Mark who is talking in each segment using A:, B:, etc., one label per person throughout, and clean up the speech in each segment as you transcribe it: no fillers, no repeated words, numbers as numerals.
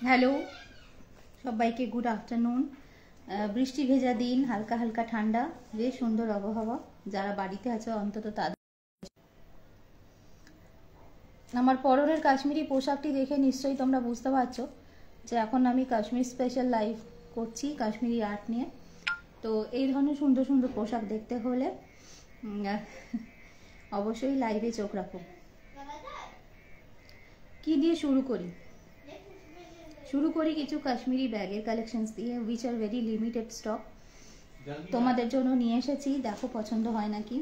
A: Hello সবাইকে, good afternoon. বৃষ্টি ভেজা দিন, হালকা হালকা ঠান্ডা, বেশ সুন্দর আবহাওয়া। যারা বাড়িতে আছে অন্তত তাদের। আমার পরনের কাশ্মীরি পোশাকটি দেখে নিশ্চয়ই তোমরা বুঝতে পারছো যে এখন আমি কাশ্মীর স্পেশাল লাইভ করছি কাশ্মীরি আর্ট নিয়ে। তো এই ধরনের সুন্দর সুন্দর পোশাক দেখতে হলে অবশ্যই লাইভে চোখ রাখো। কি দিয়ে শুরু করি কিছু কাশ্মীরি ব্যাগের কালেকশনস দিয়ে, which are very limited stock. তোমাদের জন্য নিয়ে এসেছি, দেখো পছন্দ হয় নাকি।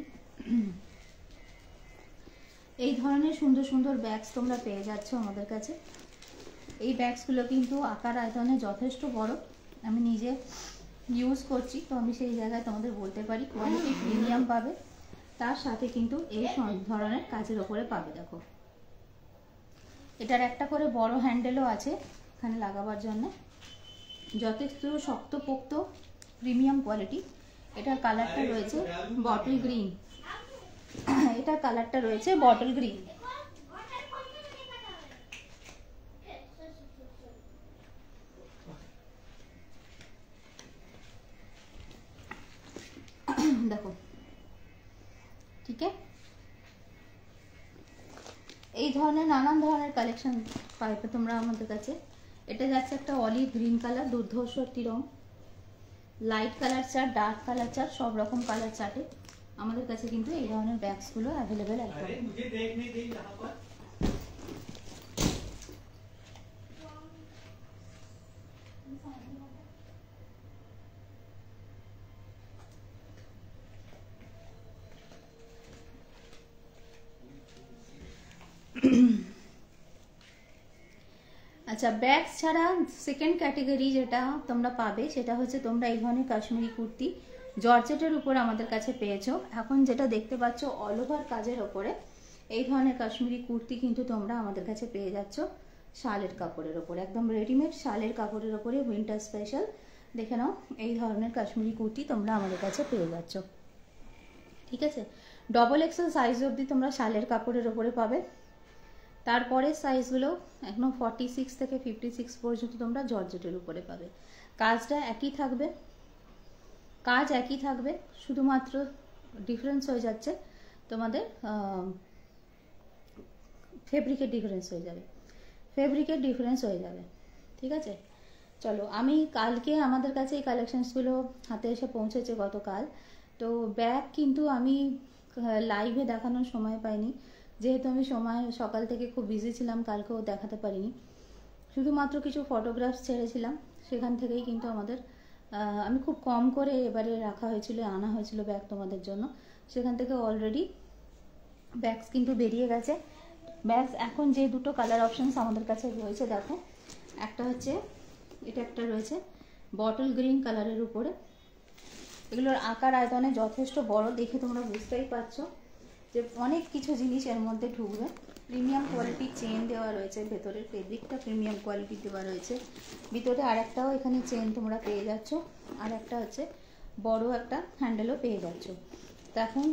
A: এই ধরনের সুন্দর সুন্দর ব্যাগস তোমরা পেয়ে যাচ্ছ আমাদের কাছে। এই ব্যাগসগুলো কিন্তু আকার আয়তনে যথেষ্ট বড়, আমি নিজে ইউজ করছি, তো আমি সেই জায়গায় তোমাদের বলতে পারি কোয়ালিটি প্রিমিয়াম পাবে। তার সাথে কিন্তু এই ধরনের কাজের ওপরে পাবে। দেখো, এটার একটা করে বড় হ্যান্ডেলও আছে এখানে লাগাবার জন্য, যথেষ্ট শক্তপোক্ত প্রিমিয়াম কোয়ালিটি। এটার কালারটা রয়েছে বটল গ্রিন। এটার কালারটা রয়েছে বটল গ্রিন। দেখো, ঠিক আছে, এই ধরনের নানান ধরনের কালেকশন পাইবে তোমরা আমাদের কাছে। এটা যাচ্ছে একটা অলিভ গ্রিন কালার, দুর্ধর্ষ একটি রং। Light colour chart, dark colour chart, সব রকম কালার চার্টে আমাদের কাছে কিন্তু এই ধরনের ব্যাগসগুলো অ্যাভেলেবেল একদম। আচ্ছা, ব্যাগস ছাড়া সেকেন্ড ক্যাটেগরি যেটা তোমরা পাবে সেটা হচ্ছে তোমরা এই ধরনের কাশ্মীরি কুর্তি জর্জেটের উপর আমাদের কাছে পেয়েছো। এখন যেটা দেখতে পাচ্ছ অল ওভার কাজের ওপরে এই ধরনের কাশ্মীরি কুর্তি কিন্তু তোমরা আমাদের কাছে পেয়ে যাচ্ছ শালের কাপড়ের ওপরে, একদম রেডিমেড শালের কাপড়ের ওপরে উইন্টার স্পেশাল। দেখে নাও, এই ধরনের কাশ্মীরি কুর্তি তোমরা আমাদের কাছে পেয়ে যাচ্ছ। ঠিক আছে, ডবল এক্সেল সাইজ অবধি তোমরা শালের কাপড়ের ওপরে পাবে। তারপরে সাইজগুলো একদম 46 থেকে 56 পর্যন্ত তোমরা জর্জেটের উপরে পাবে। কাজটা একই থাকবে, শুধুমাত্র ডিফারেন্স হয়ে যাচ্ছে তোমাদের ফেব্রিকের ডিফারেন্স হয়ে যাবে। ঠিক আছে, চলো, আমি কালকে আমাদের কাছে এই কালেকশনসগুলো হাতে এসে পৌঁছেছে গতকাল। তো ব্যাগ কিন্তু আমি লাইভে দেখানোর সময় পাইনি, যেহেতু আমি সকাল থেকে খুব বিজি ছিলাম, কালকেও দেখাতে পারিনি। শুধুমাত্র কিছু ফটোগ্রাফস ছেড়েছিলাম, সেখান থেকেই কিন্তু আমাদের আমি খুব কম করে এবারে আনা হয়েছিল ব্যাগ তোমাদের জন্য। সেখান থেকে অলরেডি ব্যাগস কিন্তু বেরিয়ে গেছে। ব্যাগস এখন যে দুটো কালার অপশনস আমাদের কাছে রয়েছে, দেখো, একটা হচ্ছে এটা, একটা রয়েছে বটল গ্রিন কালারের উপরে। এগুলোর আকার আয়তনে যথেষ্ট বড়, দেখে তোমরা বুঝতেই পারছো যে অনেক কিছু জিনিস এর মধ্যে ঢুকবে। প্রিমিয়াম কোয়ালিটির চেন দেওয়া রয়েছে, ভেতরের ফেব্রিকটা প্রিমিয়াম কোয়ালিটি দেওয়া রয়েছে। ভিতরে আরেকটাও এখানে চেন তোমরা পেয়ে যাচ্ছ, আর একটা হচ্ছে বড় একটা হ্যান্ডেলও পেয়ে যাচ্ছ। তো এখন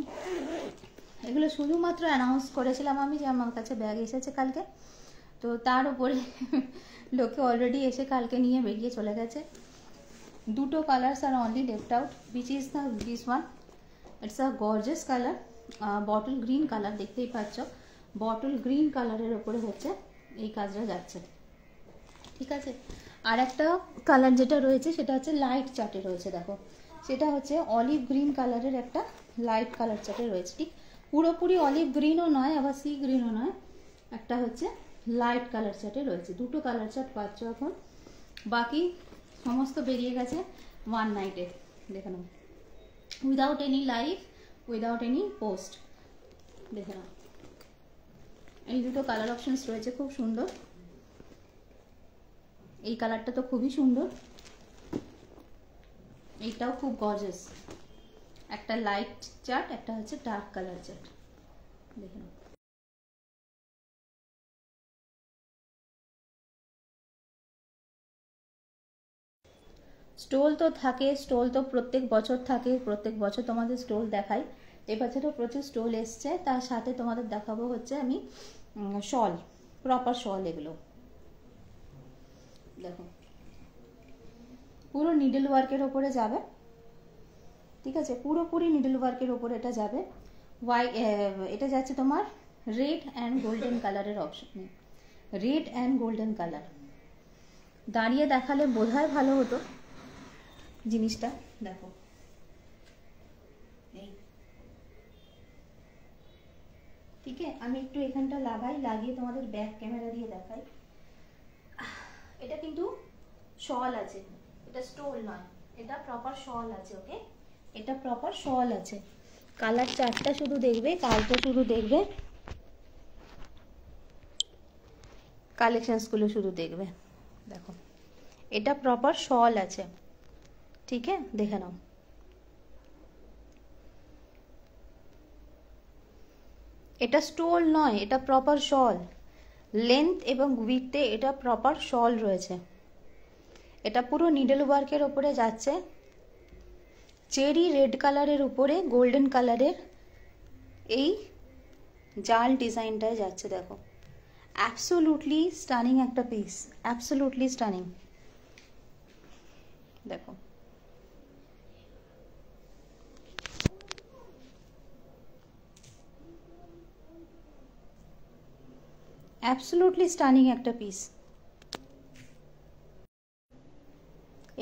A: এগুলো শুধুমাত্র অ্যানাউন্স করেছিলাম আমি যে আমার কাছে ব্যাগ এসেছে কালকে, তো তার উপরে লোকে অলরেডি এসে কালকে নিয়ে বেরিয়ে চলে গেছে। দুটো কালার্স আর only left out, which is this one. It's a gorgeous color, bottle green colour, দেখতেই পাচ্ছ বটল গ্রিন কালারের ওপরে হচ্ছে এই কাজটা যাচ্ছে। ঠিক আছে, আর একটা কালার যেটা রয়েছে সেটা হচ্ছে লাইট চার্টে রয়েছে। দেখো, সেটা হচ্ছে অলিভ গ্রিন কালারের একটা লাইট কালার চার্টে রয়েছে। ঠিক পুরোপুরি অলিভ গ্রিনও নয়, আবার সি গ্রিনও নয়, একটা হচ্ছে লাইট কালার চার্টে রয়েছে। দুটো কালার চার্ট পাচ্ছ এখন, বাকি সমস্ত বেরিয়ে গেছে ওয়ান নাইটে। দেখে নাও, without any live, without any post. দেখে নাও, এই দুটো কালার অপশনস রয়েছে, খুব সুন্দর। এই কালারটা তো খুবই সুন্দর, এইটাও খুব গর্জিয়াস। একটা লাইট চার্ট, একটা হচ্ছে ডার্ক কালার চার্ট। দেখে নাও, স্টোল তো থাকে, স্টোল তো প্রত্যেক বছর থাকে, প্রত্যেক বছর তোমাদের স্টোল দেখাই। এবছরও প্রচুর স্টোল এসছে, তার সাথে তোমাদের দেখাবো হচ্ছে আমি শল, প্রপার শল। এগুলো দেখো পুরো নিডল ওয়ার্কের ওপরে যাবে, ঠিক আছে, পুরোপুরি নিডল ওয়ার্কের ওপরে এটা যাবে। এটা যাচ্ছে তোমার রেড অ্যান্ড গোল্ডেন কালারের অপশনে, রেড অ্যান্ড গোল্ডেন কালার। দাঁড়িয়ে দেখালে বোধহয় ভালো হতো জিনিসটা। দেখো এই, ঠিক আছে, আমি একটু এখানটা লাগিয়ে তোমাদের ব্যাক ক্যামেরা দিয়ে দেখাই। এটা কিন্তু শল আছে, এটা স্টোল নয়, এটা প্রপার শল আছে। ওকে, এটা প্রপার শল আছে। কালার চার্টটা শুধু দেখবে, কালটা শুধু দেখবে, কালেকশনসগুলো শুধু দেখবে। দেখো এটা প্রপার শল আছে, ঠিক আছে, দেখে নাও। এটা স্টোল নয়, এটা প্রপার শল, লেন্থ এবং উইডথে এটা প্রপার শল রয়েছে। এটা পুরো নিডল ওয়ার্কের ওপরে যাচ্ছে, চেরি রেড কালারের উপরে গোল্ডেন কালারের এই জাল ডিজাইনটায় যাচ্ছে। দেখো অ্যাবসোলুটলি স্টানিং একটা পিস, অ্যাবসোলুটলি স্টানিং। দেখো অ্যাবসোলুটলি স্টানিং একটা পিস।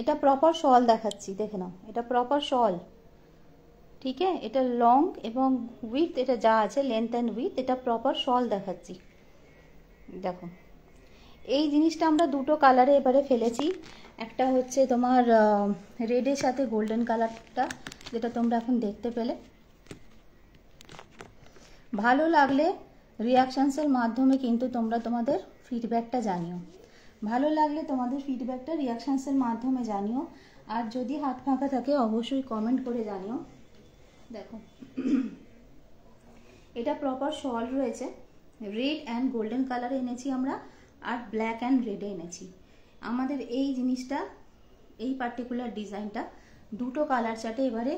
A: এটা প্রপার শল দেখাচ্ছি, দেখে নাও, এটা প্রপার শল, ঠিক আছে। এটা লং এবং উইথ এটা যা আছে, লেন্থ অ্যান্ড উইথ, এটা প্রপার শল দেখাচ্ছি। দেখো এই জিনিসটা আমরা দুটো কালারে এবারে ফেলেছি। একটা হচ্ছে তোমার রেডের সাথে গোল্ডেন কালারটা, যেটা তোমরা এখন দেখতে পেলে। ভালো লাগলে রিয়াকশানসের মাধ্যমে কিন্তু তোমরা তোমাদের ফিডব্যাকটা জানিও। ভালো লাগলে তোমাদের ফিডব্যাকটা রিয়াকশানসের মাধ্যমে জানিও। আর যদি হাত ফাঁকা থাকে অবশ্যই কমেন্ট করে জানিও। দেখো এটা প্রপার শল রয়েছে, রেড অ্যান্ড গোল্ডেন কালারে এনেছি আমরা, আর ব্ল্যাক অ্যান্ড রেডে এনেছি। আমাদের এই জিনিসটা, এই পার্টিকুলার ডিজাইনটা দুটো কালার চার্টে এবারে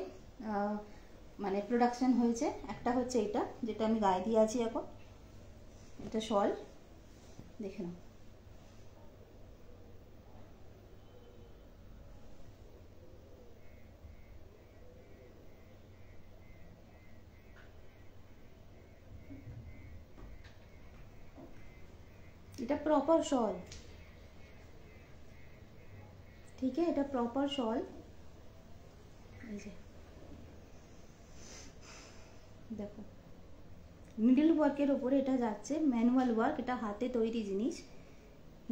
A: মানে প্রোডাকশন হয়েছে। একটা হচ্ছে এটা, যেটা আমি গায়ে দিয়ে আছি এখন, এটা শল, দেখে নাও। এটা প্রপার শল, ঠিক আছে, এটা প্রপার শল। এই যে দেখো নিডল ওয়ার্কের ওপরে এটা যাচ্ছে, ম্যানুয়াল ওয়ার্ক, এটা হাতে তৈরি জিনিস,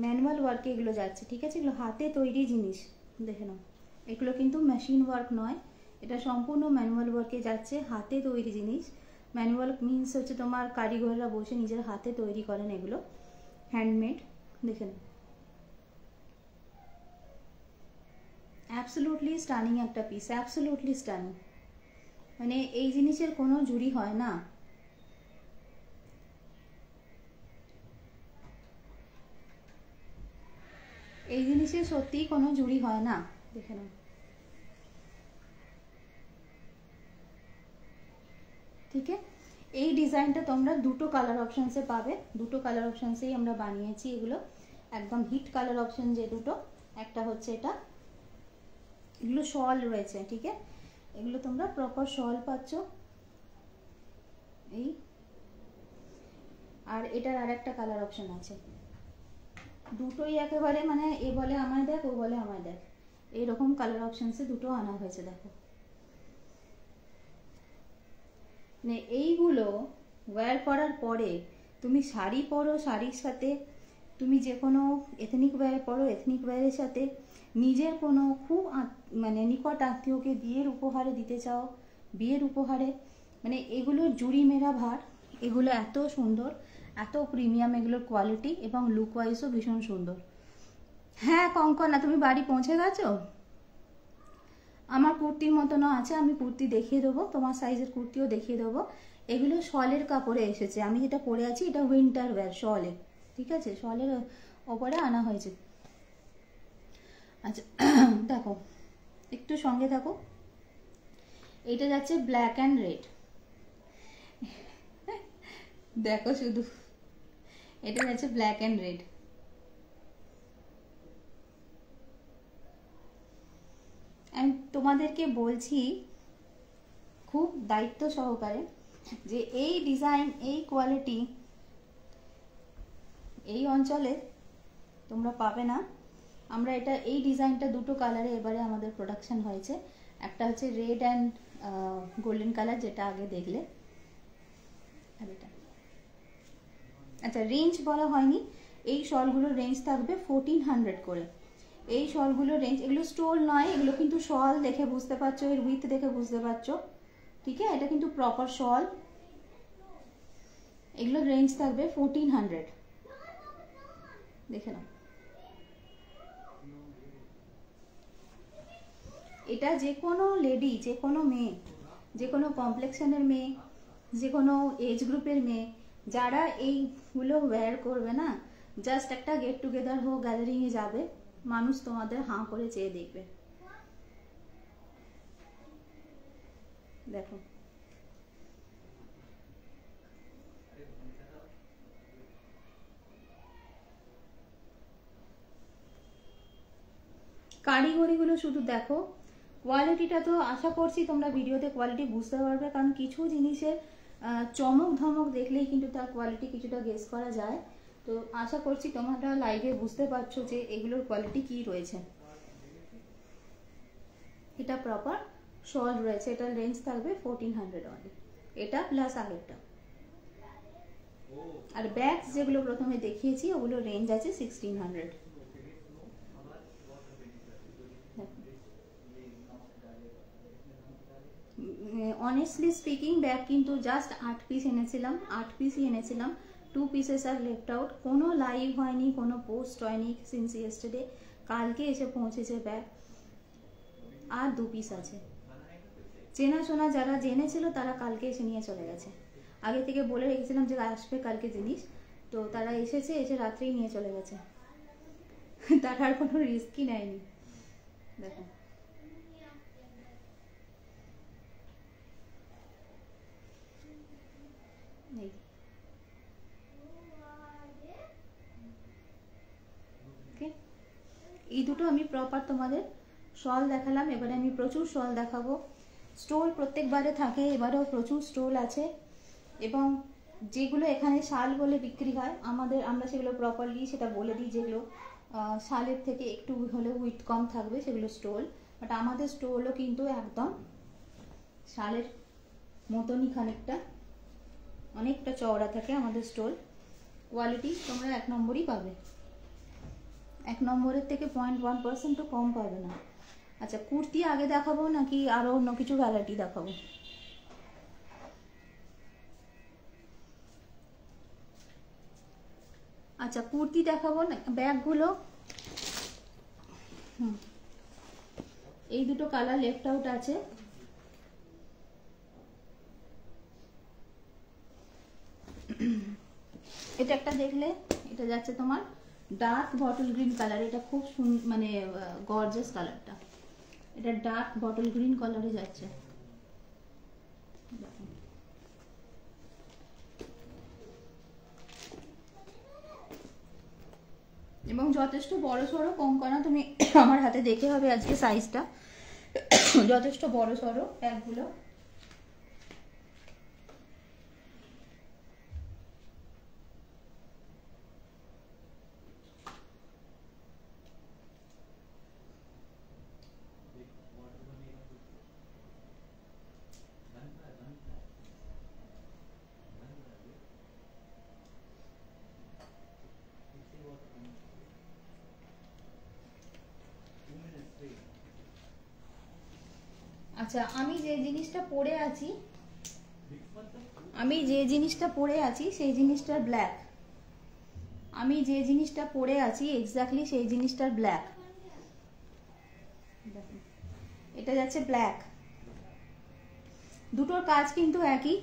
A: ম্যানুয়াল ওয়ার্কে এগুলো যাচ্ছে, ঠিক আছে, এগুলো হাতে তৈরি জিনিস, দেখে নাও। এগুলো কিন্তু মেশিন ওয়ার্ক নয়, এটা সম্পূর্ণ ম্যানুয়াল ওয়ার্কে যাচ্ছে, হাতে তৈরি জিনিস। ম্যানুয়াল মিনস হচ্ছে তোমার কারিগররা বসে নিজের হাতে তৈরি করেন এগুলো, হ্যান্ডমেড, দেখে নাও। অ্যাবসোলুটলি স্টানিং একটা পিস, অ্যাবসোলুটলি স্টানিং, মানে এই জিনিসের কোনো জুড়ি হয় না। এই জিনিসের সত্যিই কোনো জুড়ি হয় না, দেখে নাও। ঠিক আছে, এই ডিজাইনটা তোমরা দুটো কালার অপশনসে পাবে, দুটো কালার অপশনসেই আমরা বানিয়েছি এগুলো, একদম হিট কালার অপশন যে দুটো, একটা হচ্ছে এটা, এগুলো শল রয়েছে, ঠিক আছে, এগুলো তোমরা প্রপার শল পাচ্ছ এই। আর এটার আর একটা কালার অপশন আছে, দুটোই একেবারে মানে এ বলে আমায় দেখ, ও বলে আমায় দেখ, এইরকম কালার অপশনসে দুটো আনা হয়েছে। দেখো মানে এইগুলো ওয়্যার করার পরে তুমি শাড়ি পরো, শাড়ির সাথে তুমি যে কোনো এথনিক ওয়্যার পরো, এথনিক ওয়্যারের সাথে নিজের কোনো খুব মানে নিকট আত্মীয়কে বিয়ের উপহারে দিতে চাও, বিয়ের উপহারে, মানে এগুলোর জুড়ি মেরা ভার, এগুলো এত সুন্দর, এত প্রিমিয়াম এগুলোর কোয়ালিটি, এবং লুক ওয়াইজও ভীষণ সুন্দর। হ্যাঁ কঙ্কনা, তুমি বাড়ি পৌঁছে গেছো? আমার কুর্তির মতনও আছে, আমি কুর্তি দেখিয়ে দেবো, তোমার সাইজের কুর্তিও দেখিয়ে দেবো। এগুলো শলের কাপড়ে এসেছে, আমি যেটা পরে আছি এটা উইন্টার ওয়্যার শলে, ঠিক আছে, শলের ওপরে আনা হয়েছে। আচ্ছা দেখো একটু সঙ্গে থাকো, এটা যাচ্ছে ব্ল্যাক অ্যান্ড রেড, দেখো শুধু, এটা যাচ্ছে ব্ল্যাক অ্যান্ড রেড, আমি তোমাদেরকে বলছি খুব দায়িত্ব সহকারে যে এই ডিজাইন, এই কোয়ালিটি এই অঞ্চলে তোমরা পাবে না। আমরা এটা এই ডিজাইনটা দুটো কালারে এবারে আমাদের প্রোডাকশন হয়েছে। একটা হচ্ছে রেড অ্যান্ড গোল্ডেন কালার, যেটা আগে দেখলে, আর এটা। আচ্ছা, রেঞ্জ বলা হয়নি। এই শলগুলোর রেঞ্জ থাকবে 1400 করে। এই শলগুলোর রেঞ্জ, এগুলো স্টোল নয়, এগুলো কিন্তু শল দেখে বুঝতে পারছো, এর উইথ দেখে বুঝতে পারছো, ঠিক আছে? এটা কিন্তু প্রপার শল। এগুলোর রেঞ্জ থাকবে 1400, দেখে নাও। এটা যে কোনো লেডি, যে কোনো মেয়ে, যে কোনো কমপ্লেক্সনের মেয়ে, যে কোনো এজ গ্রুপের মেয়ে, যারা এইগুলো ওয়্যার করবে না, জাস্ট একটা গেট টুগেদার হোক, গ্যাদারিংয়ে যাবে, মানুষ তোমাদের হাঁ করে চেয়ে দেখবে। দেখো, কারিগরিগুলো শুধু দেখো। কোয়ালিটিটা তো আশা করছি তোমরা ভিডিওতে কোয়ালিটি বুঝতে পারবে, কারণ কিছু জিনিসের চমক ধমক দেখলেই কিন্তু তার কোয়ালিটি কিছুটা গেস করা যায়। তো আশা করছি তোমরা লাইভে বুঝতে পারছো যে এগুলোর কোয়ালিটি কি রয়েছে। এটা প্রপার শল রয়েছে, এটার রেঞ্জ থাকবে 1400 অনলি, এটা প্লাস আগেরটা। আর ব্যাগস যেগুলো প্রথমে দেখিয়েছি ওগুলো রেঞ্জ আছে 1600। অনেস্টলি স্পিকিং, ব্যাগ কিন্তু জাস্ট 8 পিস এনেছিলাম, 8 পিসই এনেছিলাম। 2 পিসেস আর লেফট আউট। কোনো লাইভ হয়নি, কোনো পোস্ট হয়নি সিন্স ইয়েস্টারডে। কালকে এসে পৌঁছেছে ব্যাগ, আর 2 পিস আছে। চেনাশোনা যারা জেনেছিল তারা কালকে এসে নিয়ে চলে গেছে। আগে থেকে বলে রেখেছিলাম যে আসবে কালকে জিনিস, তো তারা এসেছে, এসে রাত্রেই নিয়ে চলে গেছে। তারা আর কোনো রিস্কই নেয়নি। দেখো, এই দুটো আমি প্রপার তোমাদের শল দেখালাম। এবারে আমি প্রচুর শল দেখাবো। স্টোল প্রত্যেকবারে থাকে, এবারেও প্রচুর স্টোল আছে। এবং যেগুলো এখানে শাল বলে বিক্রি হয়, আমরা সেগুলো প্রপারলি সেটা বলে দিই, যেগুলো শালের থেকে একটু হলে উইথ কম থাকবে সেগুলো স্টোল। বাট আমাদের স্টোলও কিন্তু একদম শালের মতনই, খানিকটা অনেকটা চওড়া থাকে আমাদের স্টোল। কোয়ালিটি তোমরা 1 নম্বরই পাবে, 1 নম্বরের থেকে 0.1% কম পাবে না। আচ্ছা, কুর্তি আগে দেখাবো নাকি আরো অন্য কিছু ভ্যারাইটি দেখাবো? আচ্ছা, কুর্তি দেখাবো না, ব্যাগগুলো। এই দুটো কালার লেফট আউট আছে। এটা একটা দেখলে, এটা যাচ্ছে তোমার ডার্ক বটল গ্রিন কালার। এটা খুব মানে গর্জিয়াস কালারটা। এটা ডার্ক বটল গ্রিন কালারে যাচ্ছে। এবং যথেষ্ট বড় সড়ো, কম করা। তুমি আমার হাতে দেখে হবে আজকে সাইজটা, যথেষ্ট বড় সড়ো ব্যাগগুলো। আচ্ছা, আমি যে জিনিসটা পরে আছি সেই জিনিসটার ব্ল্যাক। আমি যে জিনিসটা পরে আছি এক্স্যাক্টলি সেই জিনিসটার ব্ল্যাক। এটা যাচ্ছে ব্ল্যাক। দুটোর কাজ কিন্তু একই,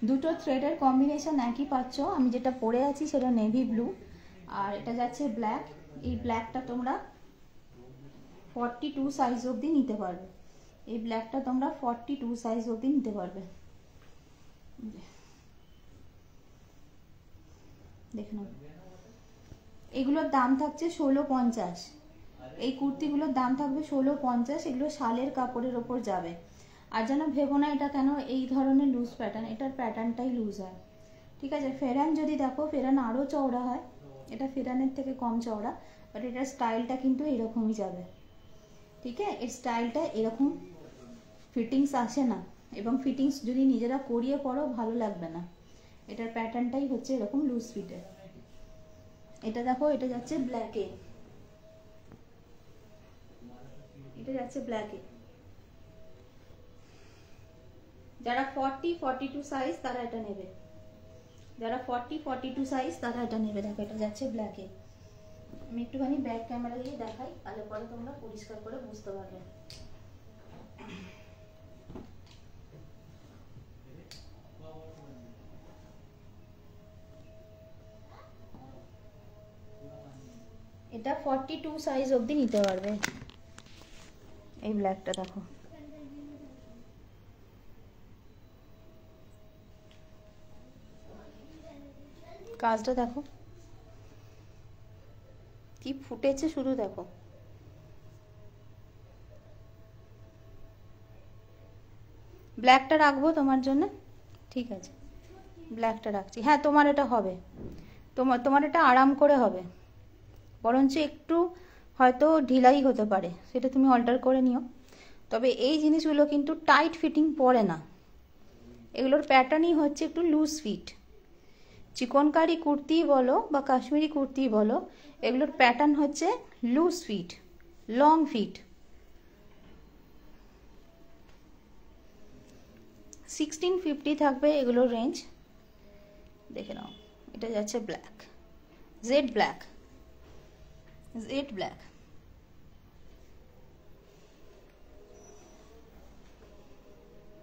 A: দুটো থ্রেডের কম্বিনেশন একই পাচ্ছ। আমি যেটা পরে আছি সেটা নেভি ব্লু, আর এটা যাচ্ছে ব্ল্যাক। এই ব্ল্যাকটা তোমরা 42 সাইজ অবধি নিতে পারবে। এই ব্ল্যাকটা তোমরা 42 সাইজ অবধি নিতে পারবে। দেখে নাও, এগুলোর দাম থাকছে 1650। এই কুর্তিগুলোর দাম থাকবে 1650, এগুলো শালের কাপড়ের ওপর যাবে। আর যেন ভেবো না এটা কেন এই ধরনের লুজ প্যাটার্ন, এটার প্যাটার্নটাই লুজ হয়, ঠিক আছে। ফেরান যদি দেখো, ফেরান আরও চওড়া হয়, এটা ফেরানের থেকে কম চওড়া, বাট এটার স্টাইলটা কিন্তু এরকমই যাবে, ঠিক আছে। এর স্টাইলটা এরকম ফিটিংস আসে না, এবং ফিটিংস যদি নিজেরা করিয়ে পরো ভালো লাগবে না। এটার প্যাটার্নটাই হচ্ছে এরকম লুজ ফিটের। এটা দেখো, এটা যাচ্ছে ব্ল্যাকে, এটা যাচ্ছে ব্ল্যাকে। যারা 40-42 সাইজ তারা এটা নেবে, যারা 40-42 সাইজ তারা এটা নেবে। দেখো এটা যাচ্ছে ব্ল্যাকে। আমি একটুখানি ব্যাক ক্যামেরা দিয়ে দেখাই, তাহলে পরে তোমরা পরিষ্কার করে বুঝতে পারবে। এটা 42 সাইজ অবধি নিতে পারবে। এই ব্ল্যাকটা দেখো, কাজটা দেখো কি ফুটেছে, শুধু দেখো। ব্ল্যাকটা রাখবো তোমার জন্য, ঠিক আছে, ব্ল্যাকটা রাখছি। হ্যাঁ তোমার এটা হবে, তোমার এটা আরাম করে হবে, বরঞ্চ একটু হয়তো ঢিলাই হতে পারে, সেটা তুমি অল্টার করে নিও। তবে এই জিনিসগুলো কিন্তু টাইট ফিটিং পড়ে না, এগুলোর প্যাটার্নই হচ্ছে একটু লুজ ফিট। চিকনকারি কুর্তি বলো বা কাশ্মীরি কুর্তি বলো, এগুলোর প্যাটার্ন হচ্ছে লুজ ফিট, লং ফিট। 1650 থাকবে এগুলোর রেঞ্জ, দেখে নাও। এটা যাচ্ছে black, jet black, jet black.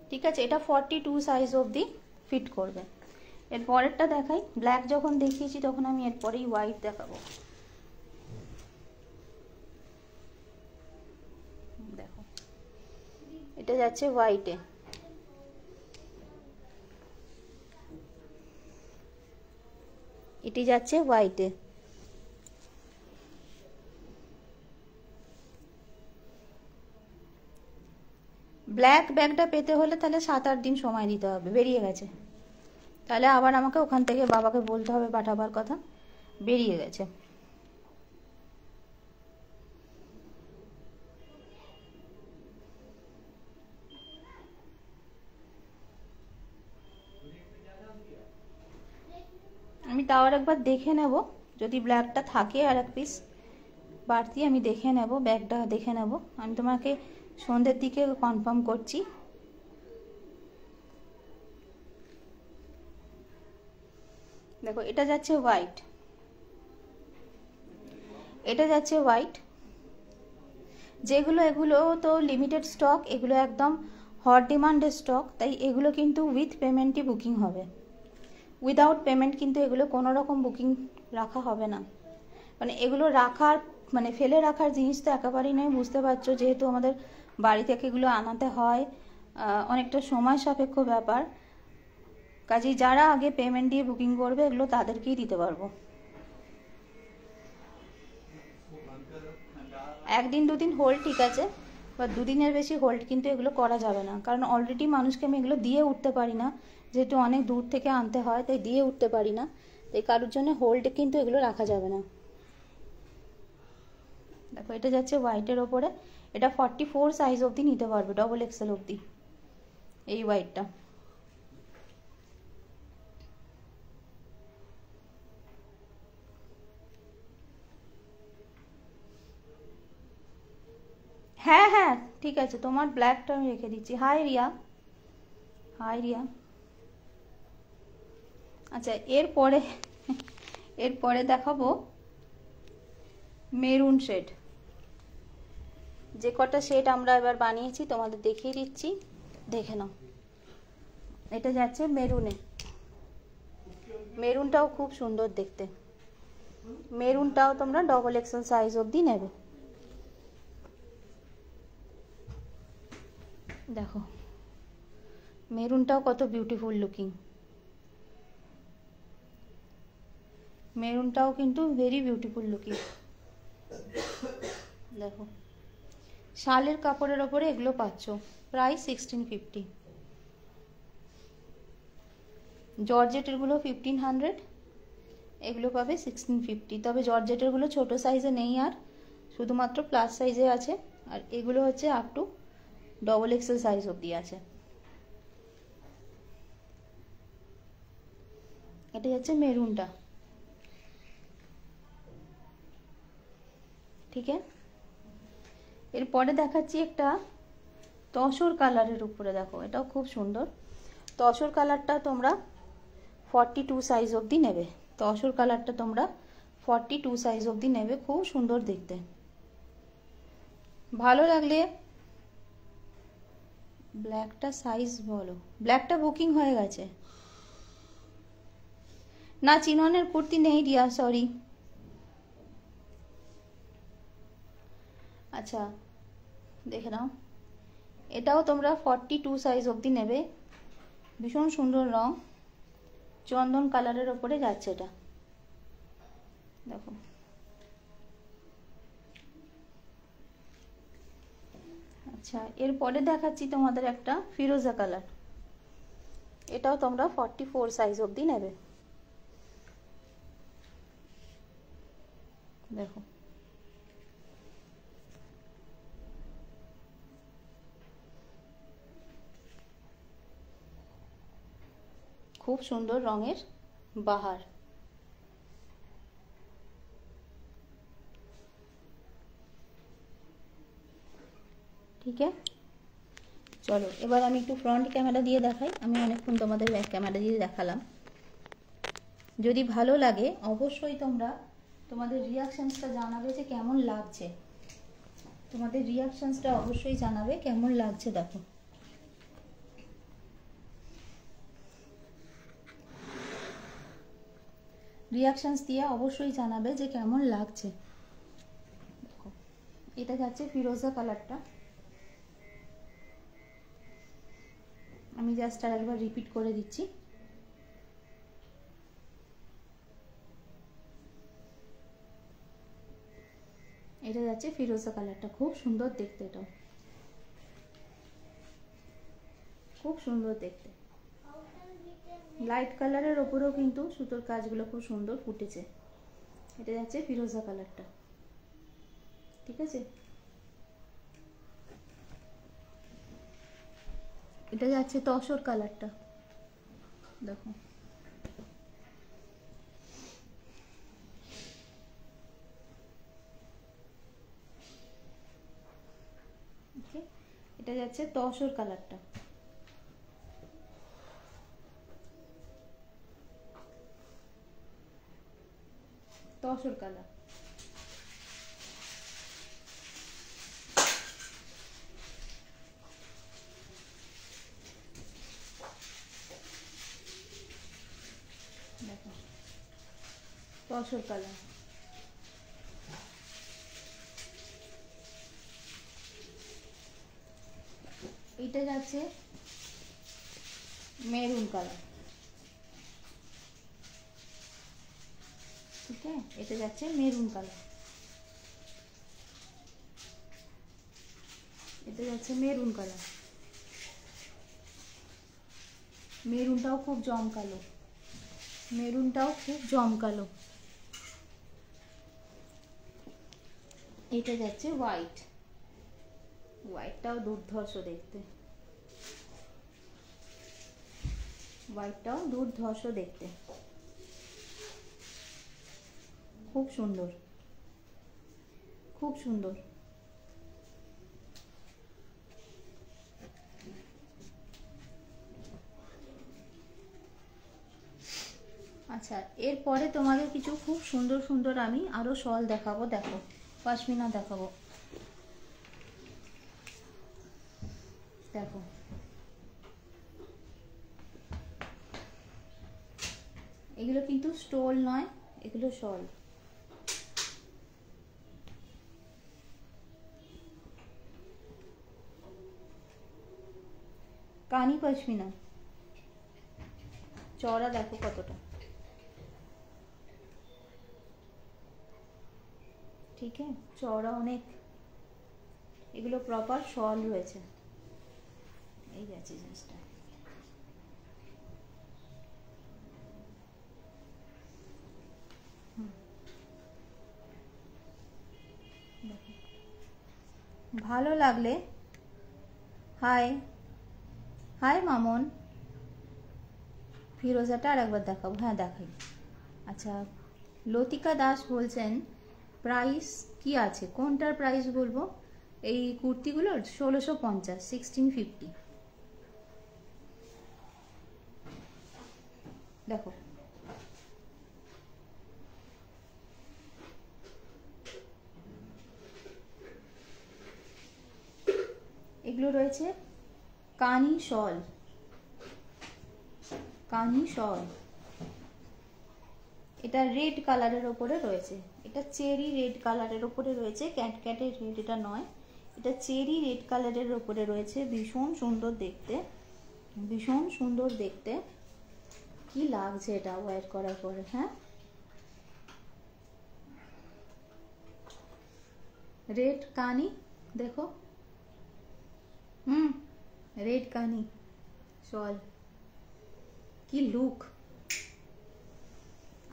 A: ঠিক আছে, এটা 42 সাইজ অবধি ফিট করবে। এর পরেরটা দেখাই, ব্ল্যাক যখন দেখিয়েছি তখন আমি এরপরেই হোয়াইট দেখাবো। দেখো এটা যাচ্ছে হোয়াইটে, এটি যাচ্ছে হোয়াইটে। ব্ল্যাক ব্যাগটা পেতে হলে তাহলে 7-8 দিন সময় দিতে হবে, বেরিয়ে গেছে। তাহলে আবার আমাকে ওখান থেকে বাবাকে বলতে হবে পাঠাবার কথা, বেরিয়ে গেছে। আমি তাও আর একবার দেখে নেব, যদি ব্ল্যাকটা থাকে আর এক পিস বাড়তি আমি দেখে নেব, ব্যাগটা দেখে নেব। আমি তোমাকে সন্ধ্যের দিকে কনফার্ম করছি। দেখো এটা যাচ্ছে হোয়াইট, এটা যাচ্ছে হোয়াইট। যেগুলো এগুলো তো লিমিটেড স্টক, এগুলো একদম হট ডিমান্ডের স্টক, তাই এগুলো কিন্তু উইথ পেমেন্টই বুকিং হবে। উইদাউট পেমেন্ট কিন্তু এগুলো কোনো রকম বুকিং রাখা হবে না। মানে এগুলো রাখার মানে ফেলে রাখার জিনিস তো একেবারেই নয়, বুঝতে পারছো, যেহেতু আমাদের বাড়ি থেকে এগুলো আনাতে হয়, অনেকটা সময় সাপেক্ষ ব্যাপার। কাজেই যারা আগে পেমেন্ট দিয়ে বুকিং করবে এগুলো তাদেরকেই দিতে পারবো। 1 দিন 2 দিন হোল্ড ঠিক আছে, বা 2 দিনের বেশি হোল্ড কিন্তু এগুলো করা যাবে না, কারণ অলরেডি মানুষকে আমি এগুলো দিয়ে উঠতে পারি না, যেহেতু অনেক দূর থেকে আনতে হয়, তাই দিয়ে উঠতে পারি না, তাই কারোর জন্য হোল্ডে কিন্তু এগুলো রাখা যাবে না। দেখো এটা যাচ্ছে হোয়াইটের ওপরে, এটা 44 সাইজ অবধি নিতে পারবে, ডবল এক্সেল অবধি এই হোয়াইটটা। হ্যাঁ হ্যাঁ ঠিক আছে, তোমার ব্ল্যাকটা আমি রেখে দিচ্ছি। Hi Riya, hi Riya. আচ্ছা এরপরে দেখাবো মেরুন শেড। যে কটা শেড আমরা এবার বানিয়েছি তোমাদের দেখিয়ে দিচ্ছি, দেখে নাও। এটা যাচ্ছে মেরুনে, মেরুনটাও খুব সুন্দর দেখতে, মেরুনটাও তোমরা ডবল এক্সেল সাইজ অবধি নেবে। দেখো মেরুনটাও কত বিউটিফুল লুকিং, মেরুনটাও কিন্তু ভেরি বিউটিফুল লুকিং। দেখো শালের কাপড়ের ওপরে এগুলো পাচ্ছ, প্রাইস 1650। জর্জেটেরগুলো 1500, এগুলো পাবে 1650। তবে জর্জেটেরগুলো ছোটো সাইজে নেই আর, শুধুমাত্র প্লাস সাইজে আছে। আর এগুলো হচ্ছে আপ টু XXL সাইজ অবধি আছে। এটা হচ্ছে মেরুনটা, ঠিক আছে। এরপরে দেখাচ্ছি একটা তসর কালারের উপরে, দেখো এটাও খুব সুন্দর। তসর কালারটা তোমরা 42 সাইজ অবধি নেবে। তসর কালারটা তোমরা 42 সাইজ অবধি নেবে, খুব সুন্দর দেখতে। ভালো লাগলে ব্ল্যাকটা সাইজ বলো, ব্ল্যাকটা বুকিং হয়ে গেছে না, চিননের কুর্তি নেই রিয়া, সরি। আচ্ছা দেখে নাও, এটাও তোমরা 42 সাইজ অবধি নেবে। ভীষণ সুন্দর রং, চন্দন কালারের ওপরে যাচ্ছে এটা, দেখো। আচ্ছা এরপরে দেখাচ্ছি তোমাদের একটা ফিরোজা কালার, এটাও তোমরা 44 সাইজ অবধি নেবে, দেখো। খুব সুন্দর রঙের বাহার, ঠিক আছে। চলো এবার আমি একটু ফ্রন্ট ক্যামেরা দিয়ে দেখাই, আমি অনেকক্ষণ তোমাদের ব্যাক ক্যামেরা দিয়ে দেখালাম। যদি ভালো লাগে অবশ্যই তোমরা তোমাদের রিয়াকশানসটা জানাবে যে কেমন লাগছে, তোমাদের রিয়াকশানসটা অবশ্যই জানাবে কেমন লাগছে। দেখো রিয়াকশানস দিয়ে অবশ্যই জানাবে যে কেমন লাগছে। দেখো এটা যাচ্ছে ফিরোজা কালারটা, আমি জাস্ট আর একবার রিপিট করে দিচ্ছি। এটা যাচ্ছে ফিরোজা কালারটা, খুব সুন্দর দেখতে, এটাও খুব সুন্দর দেখতে। লাইট কালারের ওপরেও কিন্তু সুতোর কাজগুলো খুব সুন্দর ফুটেছে। এটা যাচ্ছে ফিরোজা কালারটা, ঠিক আছে। এটা যাচ্ছে তসর কালারটা, দেখো। ওকে, এটা যাচ্ছে তসর কালারটা, তসর কালার। দেখো তসর কালার। এটা যাচ্ছে মেরুন কালার, ঠিক আছে। এটা যাচ্ছে মেরুন কালার, এটা যাচ্ছে মেরুন কালার। মেরুনটাও খুব জমকালো, মেরুনটাও খুব জমকালো। এটা যাচ্ছে হোয়াইট, হোয়াইটটাও দুর্ধর্ষ দেখতে, হোয়াইটটাও দুর্ধর্ষ দেখতে, খুব সুন্দর, খুব সুন্দর। আচ্ছা এরপরে তোমাদের কিছু খুব সুন্দর সুন্দর আমি আরো শল দেখাবো, দেখো পশমিনা দেখাবো, দেখো এগুলো কিন্তু স্টোল নয়, এগুলো শল। কানি পশমিনা, চওড়া দেখো কতটা, ঠিক আছে, চওড়া অনেক, এগুলো প্রপার শল রয়েছে। এই যাচ্ছে জিনিসটা, ভালো লাগলে হাই হাই মামন, ফিরোজাটা আর একবার দেখাবো, হ্যাঁ দেখাই। আচ্ছা, লতিকা দাস বলছেন প্রাইস কি আছে, কোনটার প্রাইস বলবো? এই কুর্তিগুলোর 1650, 1650। দেখো এগুলো রয়েছে কানি শল, কানি শল। এটা রেড কালারের ওপরে রয়েছে, এটা চেরি রেড কালারের ওপরে রয়েছে, ক্যাটক্যাটের রেড এটা নয়, এটা চেরি রেড কালারের ওপরে রয়েছে। ভীষণ সুন্দর দেখতে, ভীষণ সুন্দর দেখতে। কি লাগছে এটা ওয়্যার করার পরে, হ্যাঁ রেড কানি দেখো, রেড কানি শল, কি লুক,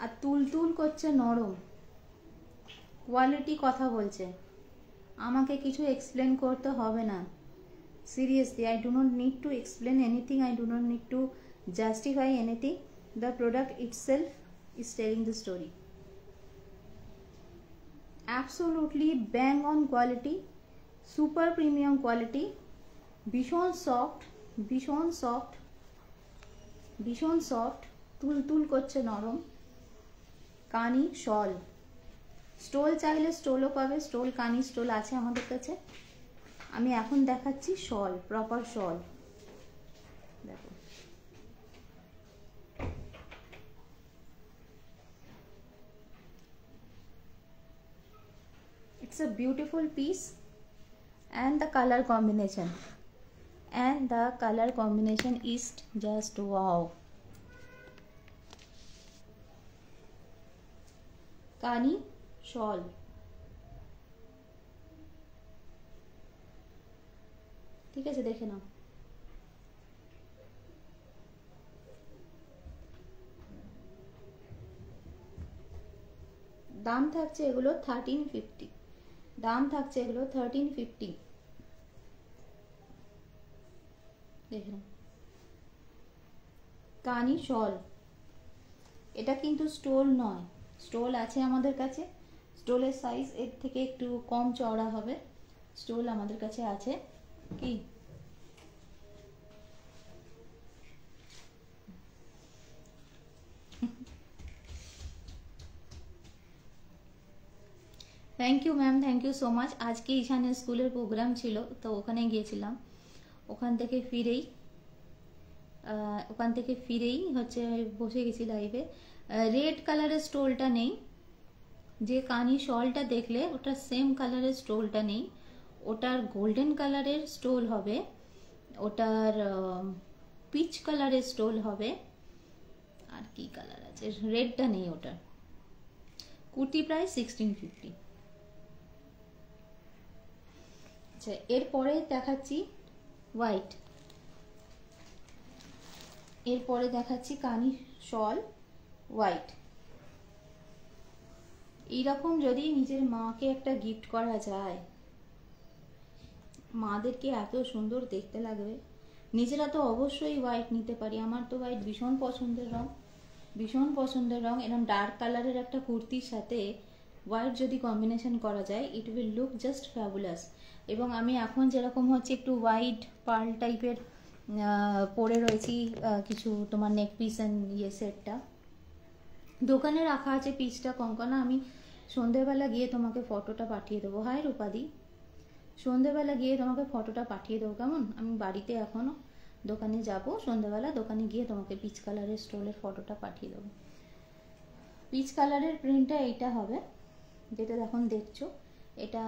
A: আর তুলতুল করছে, নরম কোয়ালিটি কথা বলছে, আমাকে কিছু এক্সপ্লেন করতে হবে না। Seriously, I do not need to explain anything, I do not need to justify anything. The product itself is telling the story. Absolutely bang on quality, super premium quality, ভীষণ soft, ভীষণ soft, ভীষণ soft, তুলতুল করছে, নরম। কানি শল, stole চাইলে স্টোলও পাবে, stole কানি stole আছে আমাদের কাছে। আমি এখন দেখাচ্ছি শল, প্রপার শল। দেখো it's a beautiful piece, and the color combination, and the color combination is just wow. কানি শল, ঠিক আছে দেখে নাও। দাম থাকছে এগুলো 1350, দাম থাকছে এগুলো 1350। দেখে নাও কানি শল, এটা কিন্তু স্টোল নয়, স্টোল আছে আমাদের কাছে, স্টোলের সাইজ এর থেকে একটু কম চওড়া হবে, স্টোল আমাদের কাছে আছে। কি thank you ma'am, thank you so much. আজকে ঈশানের স্কুলের প্রোগ্রাম ছিল, তো ওখানে গিয়েছিলাম, ওখান থেকে ফিরেই হচ্ছে বসে গেছি লাইভে। রেড কালারের স্টোলটা নেই, যে কানি শলটা দেখলে ওটা সেম কালারের স্টোলটা নেই, ওটার গোল্ডেন কালারের স্টোল হবে, ওটার পিচ কালারের স্টোল হবে, আর কি কালার আছে, রেডটা নেই ওটার। কুর্তি প্রাইস 1650। আচ্ছা, এরপরে দেখাচ্ছি হোয়াইট, এরপরে দেখাচ্ছি কানি শল হোয়াইট। এইরকম যদি নিজের মাকে একটা গিফট করা যায়, মাদেরকে এত সুন্দর দেখতে লাগবে। নিজেরা তো অবশ্যই হোয়াইট নিতে পারি, আমার তো হোয়াইট ভীষণ পছন্দের রং, ভীষণ পছন্দের রং। এরকম ডার্ক কালারের একটা কুর্তির সাথে হোয়াইট যদি কম্বিনেশন করা যায়, it will look just fabulous. এবং আমি এখন যেরকম হচ্ছে একটু হোয়াইট পার্ল টাইপের পরে রয়েছি, কিছু তোমার নেক পিস অ্যান্ড ইয়ে সেটটা দোকানে রাখা আছে, পিসটা কঙ্কনা, আমি সন্ধেবেলা গিয়ে তোমাকে ফটোটা পাঠিয়ে দেবো। হাই রূপাদি, সন্ধেবেলা গিয়ে তোমাকে ফটোটা পাঠিয়ে দেবো, কেমন? আমি বাড়িতে এখনও, দোকানে যাব সন্ধেবেলা, দোকানে গিয়ে তোমাকে পিচ কালারের স্টোলের ফটোটা পাঠিয়ে দেবো। পিচ কালারের প্রিন্টটা এইটা হবে, যেটা এখন দেখছো, এটা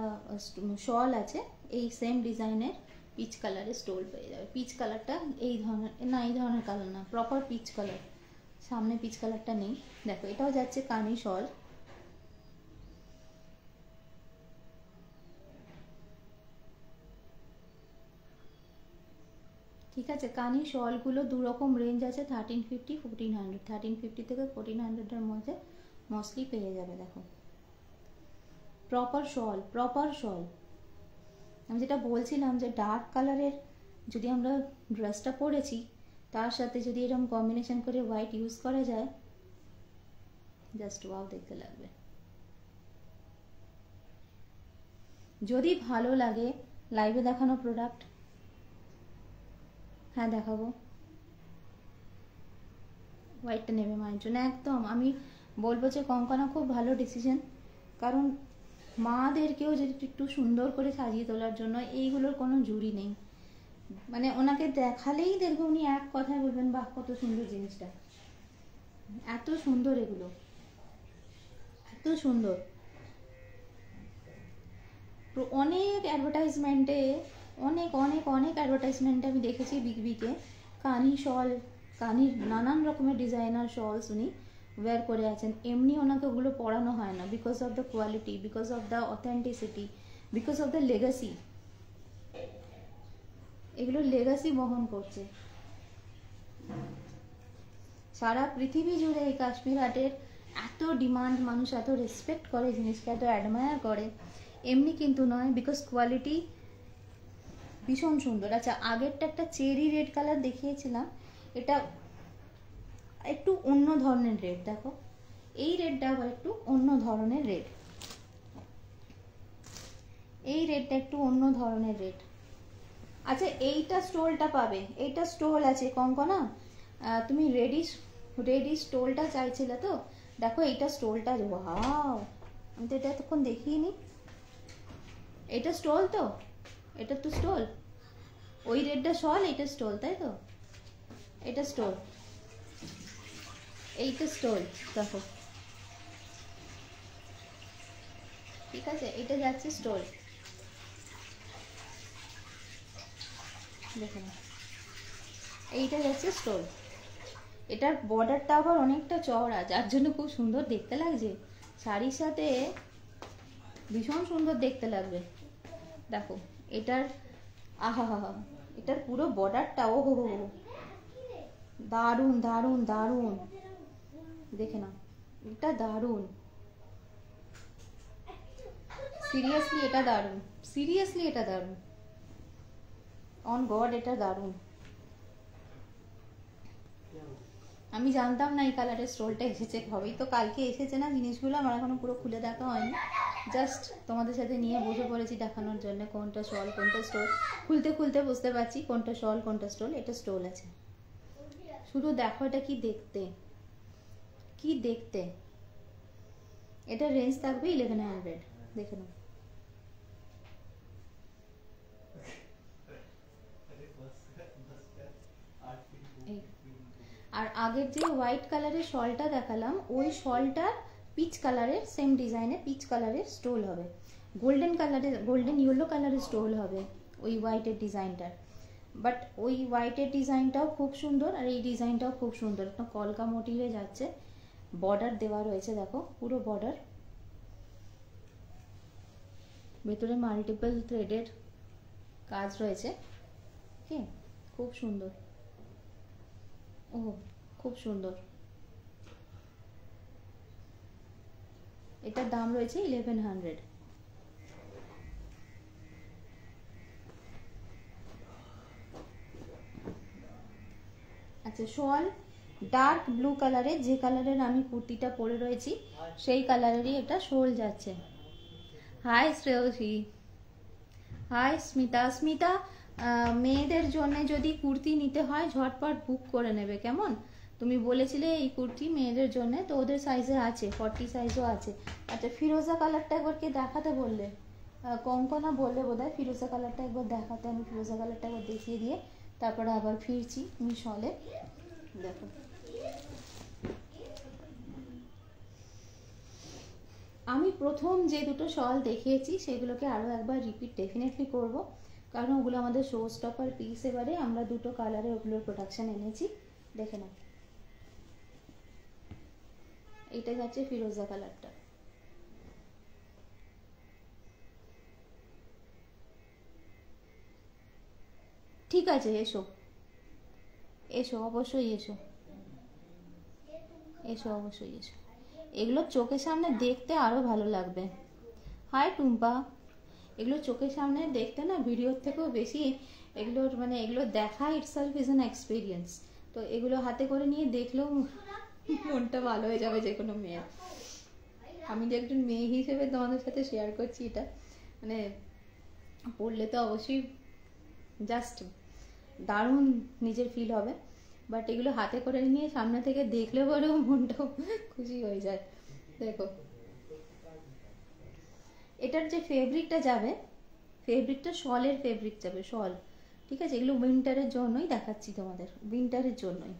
A: শল আছে, এই সেম ডিজাইনের পিচ কালারের স্টোল পেয়ে যাবে। পিচ কালারটা এই ধরনের না, এই ধরনের কালার না, প্রপার পিচ কালার, সামনে পিচ কালারটা নেই। দেখো এটাও যাচ্ছে কানি শল, ঠিক আছে, কানি শলগুলো দু রকম রেঞ্জ আছে, 1350 1400। 1350 থেকে 1400-এর মধ্যে মোস্টলি পেয়ে যাবে। দেখো প্রপার শল, প্রপার শল। আমি যেটা বলছিলাম যে ডার্ক কালারের যদি আমরা ড্রেসটা পরেছি, তার সাথে যদি এরকম কম্বিনেশন করে হোয়াইট ইউজ করা যায়, জাস্ট ওয়াও দেখতে লাগবে। যদি ভালো লাগে লাইভে দেখানো প্রোডাক্ট, হ্যাঁ দেখাবো। হোয়াইটটা নেবে মায়ের জন্য একদম। আমি বলবো যে কঙ্কনা খুব ভালো ডিসিশন, কারণ মাদেরকেও যদি একটু সুন্দর করে সাজিয়ে তোলার জন্য এইগুলোর কোনো জুড়ি নেই। মানে ওনাকে দেখালেই দেখবে উনি এক কথায় বলবেন বাহ কত সুন্দর জিনিসটা, এত সুন্দর, এগুলো এত সুন্দর। অনেক অ্যাডভার্টাইজমেন্টে, অনেক অনেক অনেক অ্যাডভার্টাইজমেন্টে আমি দেখেছি বিগ বিকে কানি শল, কানির নানান রকমের ডিজাইনার শলস উনি ওয়্যার করে আছেন। এমনি ওনাকে ওগুলো পরানো হয় না, because of the quality, because of the authenticity, because of the legacy. এগুলো লেগাসি বহন করছে। সারা পৃথিবী জুড়ে এই কাশ্মীর আর্টের এত ডিমান্ড, মানুষ এত রেসপেক্ট করে জিনিসকে, এত অ্যাডমায়ার করে, এমনি কিন্তু নয়, বিকজ কোয়ালিটি ভীষণ সুন্দর। আচ্ছা, আগেরটা একটা চেরি রেড কালার দেখিয়েছিলাম, এটা একটু অন্য ধরনের রেড। দেখো এই রেডটা আবার একটু অন্য ধরনের রেড, এই রেডটা একটু অন্য ধরনের রেড। আচ্ছা এইটা স্টোলটা পাবে, এইটা স্টোল আছে কঙ্কনা, তুমি রেডি স্টোলটা চাইছিলে তো, দেখো এইটা স্টোলটা, ওয়াও আমি তো এটা এতক্ষণ দেখিনি। এটা স্টোল তো, এটা তো স্টোল, ওই রেডটা শল, এটা স্টোল, তাই তো? এটা স্টোল, এইটা স্টোল। দেখো ঠিক আছে, এটা যাচ্ছে স্টোল, দেখো না, এইটা যাচ্ছে স্টোল। এটার বর্ডারটা আবার অনেকটা চওড়া, যার জন্য খুব সুন্দর দেখতে লাগছে, শাড়ির সাথে ভীষণ সুন্দর দেখতে লাগবে। দেখো এটার, আহা হা হা, এটার পুরো বর্ডারটা ও হো হো, দারুণ দারুণ দারুণ, দেখে না এটা দারুণ, সিরিয়াসলি এটা দারুণ, সিরিয়াসলি এটা দারুণ, অন গড এটা দারুণ। আমি জানতাম না এই কালারের স্টোলটা এসেছে, হবেই তো কালকে এসেছে না জিনিসগুলো, আমার এখনো পুরো খুলে দেখা হয়নি, জাস্ট তোমাদের সাথে নিয়ে বসে পড়েছি দেখানোর জন্য কোনটা শল কোনটা স্টোল। খুলতে খুলতে বুঝতে পারছি কোনটা শল কোনটা স্টোল। এটা স্টোল আছে, শুধু দেখো এটা কি দেখতে, কি দেখতে। এটা রেঞ্জ থাকবে 1100, দেখে নাও। আর আগের যে হোয়াইট কালারের শলটা দেখালাম, ওই শলটার পিচ কালারের, সেম ডিজাইনে পিচ কালারের স্টোল হবে, গোল্ডেন কালারের, গোল্ডেন ইয়েলো কালারের স্টোল হবে ওই হোয়াইটের ডিজাইনটার। বাট ওই হোয়াইটের ডিজাইনটাও খুব সুন্দর, আর এই ডিজাইনটাও খুব সুন্দর, একটা কলকা মোটিভে যাচ্ছে, বর্ডার দেওয়া রয়েছে, দেখো পুরো বর্ডার, ভেতরে মাল্টিপল থ্রেডের কাজ রয়েছে, ওকে খুব সুন্দর, ও খুব সুন্দর। এটার দাম রয়েছে 1100। আচ্ছা শল ডার্ক ব্লু কালারের, যে কালারের আমি কুর্তিটা পরে রয়েছি সেই কালারেরই এটা শোল যাচ্ছে। Hi Shreyasi, hi Smita. স্মিতা, মেয়েদের জন্য যদি কুর্তি নিতে হয় ঝটপট বুক করে নেবে, কেমন? তুমি বলেছিলে এই কুর্তি মেয়েদের জন্য, তো ওদের সাইজে আছে, 40 সাইজও আছে। আচ্ছা ফিরোজা কালারটা একবার কে দেখাতে বললে? কঙ্কনা বললে বোধহয় ফিরোজা কালারটা একবার দেখাতে, আমি ফিরোজা কালারটা একবার দেখিয়ে দিয়ে তারপরে আবার ফিরছি আমি শলে। দেখো আমি প্রথম যে দুটো শল দেখিয়েছি সেগুলোকে আরও একবার রিপিট ডেফিনেটলি করব, কারণ ওগুলো আমাদের শো স্টপার পিস, এবারে আমরা দুটো কালারে ওগুলোর প্রোডাকশন এনেছি, দেখে নাও। এইটা যাচ্ছে ফিরোজা কালারটা, ঠিক আছে এসো এসো, অবশ্যই এসো, এসো অবশ্যই এসো। এগুলো চোখের সামনে দেখতে আরো ভালো লাগবে। হাই টুম্পা। এগুলো চোখের সামনে দেখতে না ভিডিওর থেকেও বেশি এগুলোর মানে এগুলো দেখা ইটসেলফ ইজ অ্যান এক্সপিরিয়েন্স। তো এগুলো হাতে করে নিয়ে দেখলেও মনটা ভালো হয়ে যাবে যে কোনো মেয়ের। আমি যে একজন মেয়ে হিসেবে তোমাদের সাথে শেয়ার করছি এটা, মানে পড়লে তো অবশ্যই জাস্ট দারুণ নিজের ফিল হবে, বাট এগুলো হাতে করে নিয়ে সামনে থেকে দেখলে পরেও মনটাও খুশি হয়ে যায়। দেখো এটার যে ফেব্রিকটা যাবে, ফেব্রিকটা শলের ফেব্রিক যাবে, শল। ঠিক আছে, এগুলো উইন্টারের জন্যই দেখাচ্ছি তোমাদের, উইন্টারের জন্যই।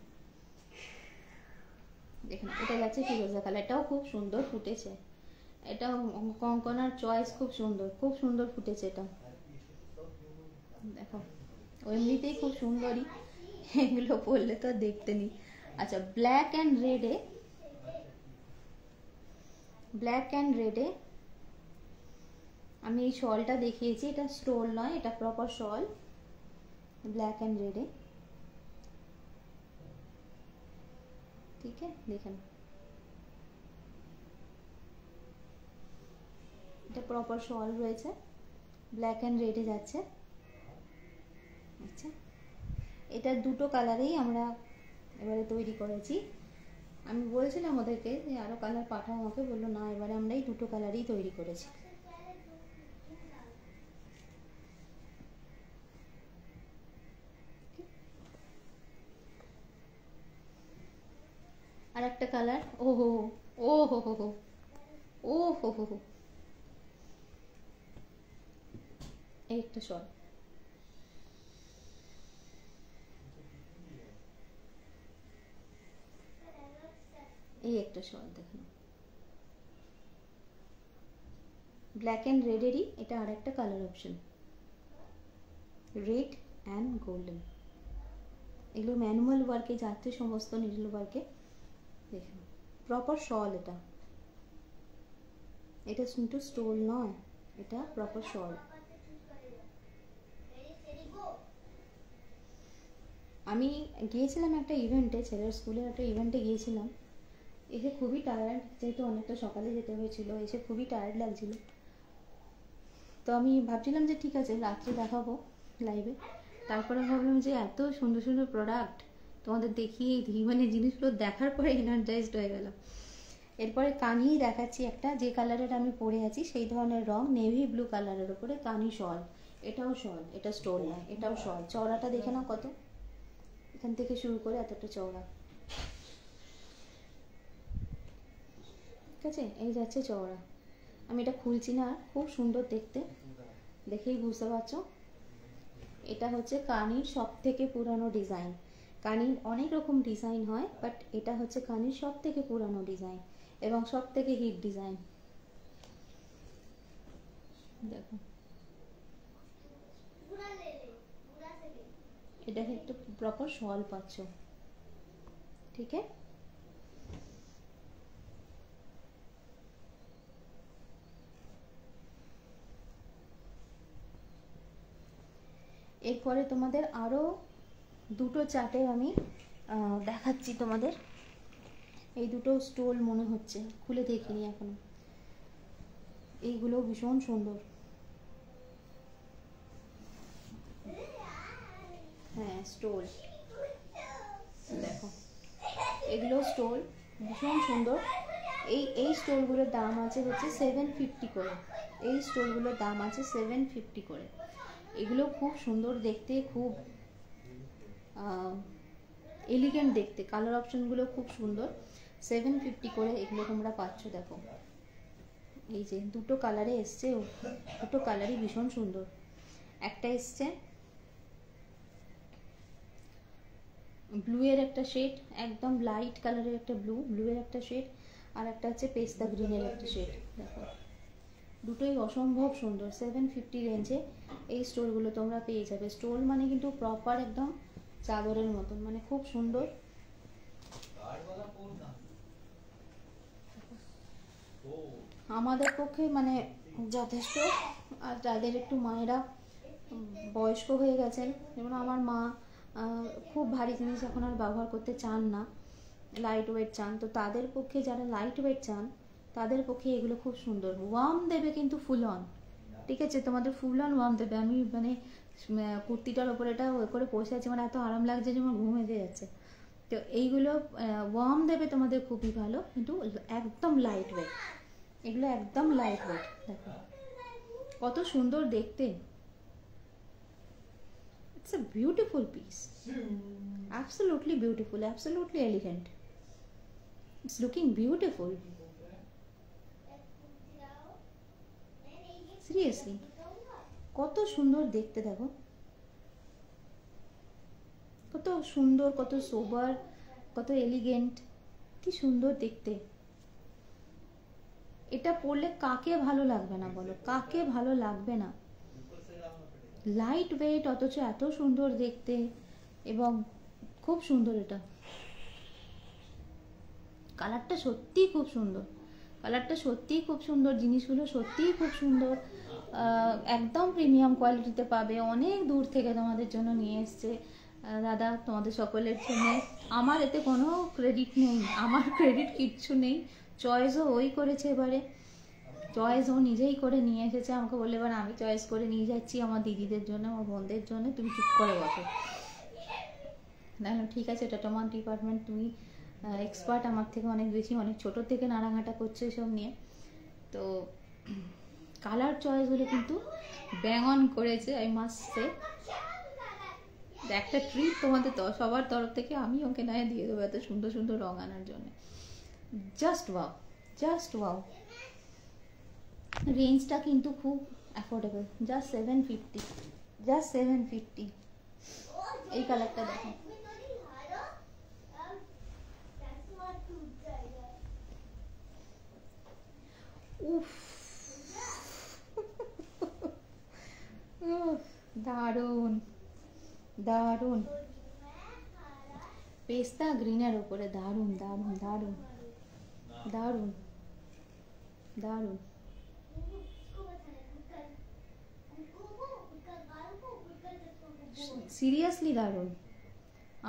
A: দেখুন এটা যাচ্ছে ফিরোজা কালার, এটাও খুব সুন্দর ফুটেছে। এটাও কঙ্কনার চয়েস, খুব সুন্দর, খুব সুন্দর ফুটেছে এটা। দেখো এমনিতেই খুব সুন্দরই, এগুলো পরলে তো দেখতে নি। আচ্ছা, ব্ল্যাক অ্যান্ড রেডে, ব্ল্যাক অ্যান্ড রেডে আমি এই শলটা দেখিয়েছি, এটা স্টোল নয়, এটা প্রপার শল, ব্ল্যাক অ্যান্ড রেডে। ঠিক আছে, দেখেন এটা প্রপার শল রয়েছে, ব্ল্যাক অ্যান্ড রেডে যাচ্ছে। আচ্ছা, এটা দুটো কালারেই আমরা এবারে তৈরি করেছি। আমি বলছিলাম ওদেরকে যে আরো কালার পাঠাও আমাকে, বললো না, এবারে আমরা এই দুটো কালারই তৈরি করেছি। আর একটা কালার, ও হো ও হো হো হো ও হো হো হো, এই একটা শল, এই একটা শল দেখুন, ব্ল্যাক অ্যান্ড রেডেরই এটা আর একটা colour option, red and golden. এগুলো ম্যানুয়াল ওয়ার্কে যাচ্ছে, সমস্ত নিডল ওয়ার্কে। দেখুন প্রপার শল, এটা এটা কিন্তু স্টোল নয়, এটা প্রপার শল। আমি গিয়েছিলাম একটা ইভেন্টে, ছেলের স্কুলের একটা ইভেন্টে গিয়েছিলাম, এসে খুবই টায়ার্ড, যেহেতু অনেকটা সকালে যেতে হয়েছিল, এসে খুবই টায়ার্ড লাগছিল। তো আমি ভাবছিলাম যে ঠিক আছে রাত্রে দেখাবো লাইভে, তারপরে ভাবলাম যে এত সুন্দর সুন্দর প্রোডাক্ট তোমাদের দেখিয়ে দিই, মানে জিনিসগুলো দেখার পরে এনার্জাইজড হয়ে গেলাম। এরপরে কানই দেখাচ্ছি একটা, যে কালারের আমি পরে আছি সেই ধরনের রং, নেভি ব্লু কালারের উপরে কানি শল। এটাও শল, এটা স্টোল নয়, এটাও শল। চওড়াটা দেখে নাও কত, এখান থেকে শুরু করে এতটা চওড়া। ঠিক আছে, এই যাচ্ছে চওড়া। আমি এটা খুলছি না, খুব সুন্দর দেখতে, দেখেই বুঝতে পারছো। এটা হচ্ছে কানির সব থেকে পুরানো ডিজাইন। কানির অনেক রকম ডিজাইন হয়, বাট এটা হচ্ছে কানির সব থেকে পুরানো ডিজাইন এবং সব থেকে হিট ডিজাইন। দেখো এটা একটু প্রপার শল পাচ্ছ। ঠিক আছে, এরপরে তোমাদের আরো দুটো চার্টে আমি দেখাচ্ছি তোমাদের। এই দুটো স্টোল মনে হচ্ছে, খুলে দেখিনি এখনো। এইগুলো ভীষণ সুন্দর, হ্যাঁ স্টোল, দেখো এগুলো স্টোল ভীষণ সুন্দর। এই স্টোলগুলোর দাম আছে হচ্ছে 750 করে, এই স্টোলগুলোর দাম আছে 750 করে। এগুলো খুব সুন্দর দেখতে, খুব এলিগেন্ট দেখতে, কালার অপশনগুলো খুব সুন্দর। 750 করে এগুলো তোমরা পাচ্ছ। দেখো এই যে দুটো কালারে এসছে, দুটো কালারই ভীষণ সুন্দর। একটা এসছে ব্লু এর একটা শেড, একদম লাইট কালারের একটা ব্লু, ব্লু এর একটা শেড, আর একটা হচ্ছে পেস্তা গ্রিনের একটা শেড। দেখো দুটোই অসম্ভব সুন্দর। 750 রেঞ্জে এই স্টোলগুলো তোমরা পেয়ে যাবে। স্টোল মানে কিন্তু প্রপার একদম চাদরের মতন, মানে খুব সুন্দর। আমাদের পক্ষে মানে যথেষ্ট। আর যাদের একটু মায়েরা বয়স্ক হয়ে গেছেন, যেমন আমার মা, খুব ভারী জিনিস এখন আর ব্যবহার করতে চান না, লাইট ওয়েট চান, তো তাদের পক্ষে, যারা লাইট ওয়েট চান তাদের পক্ষে এগুলো খুব সুন্দর। ওয়ার্ম দেবে কিন্তু ফুল অন, ঠিক আছে, তোমাদের ফুল অন ওয়ার্ম দেবে। আমি মানে কুর্তিটার ওপরে এটা ওই করে বসে আছি, মানে এত আরাম লাগছে যে আমার ঘুম এসে যাচ্ছে। তো এইগুলো ওয়ার্ম দেবে তোমাদের, খুবই ভালো, কিন্তু একদম লাইট ওয়েট, এগুলো একদম লাইট ওয়েট। দেখো কত সুন্দর দেখতে, it's a beautiful piece, absolutely beautiful, absolutely elegant, it's looking beautiful, seriously কত সুন্দর দেখতে। দেখো কত সুন্দর, কত সোবার, কত এলিগেন্ট, কি সুন্দর দেখতে। এটা পরলে কাকে ভালো লাগবে না বলো, কাকে ভালো লাগবে না? লাইট ওয়েট অথচ এত সুন্দর দেখতে, এবং খুব সুন্দর। এটা কালারটা সত্যিই খুব সুন্দর, কালারটা সত্যিই খুব সুন্দর, জিনিসগুলো সত্যিই খুব সুন্দর, একদম প্রিমিয়াম কোয়ালিটিতে পাবে। অনেক দূর থেকে তোমাদের জন্য নিয়ে এসছে দাদা, তোমাদের সকলের জন্য। আমার এতে কোনো ক্রেডিট নেই, আমার ক্রেডিট কিচ্ছু নেই, চয়েসও ওই করেছে এবারে, চয়েস ও নিজেই করে নিয়ে এসেছে। আমাকে বললে এবার আমি চয়েস করে নিয়ে যাচ্ছি আমার দিদিদের জন্য, আমার বোনদের জন্য, তুমি চুপ করে বসো। দেখো ঠিক আছে, এটা তোমার ডিপার্টমেন্ট, তুমি এক্সপার্ট আমার থেকে অনেক বেশি, অনেক ছোটো থেকে নাড়াঘাটা করছো এসব নিয়ে। তো কালার চয়েসগুলো কিন্তু ব্যাং অন করেছে, আই মাস্ট সে। একটা ট্রিট তোমাদের সবার তরফ থেকে, আমি ওকে নয় দিয়ে দেবো এত সুন্দর সুন্দর রং আনার জন্য। Just wow, just wow. রেঞ্জটা কিন্তু খুব অ্যাফোর্ডেবল, জাস্ট 750, জাস্ট 750। এই কালারটা দেখো, উফ দারুণ দারুণ, পেস্তা গ্রিনের উপরে, দারুণ দারুণ দারুণ দারুণ দারুণ। সিরিয়াসলি দারুণ।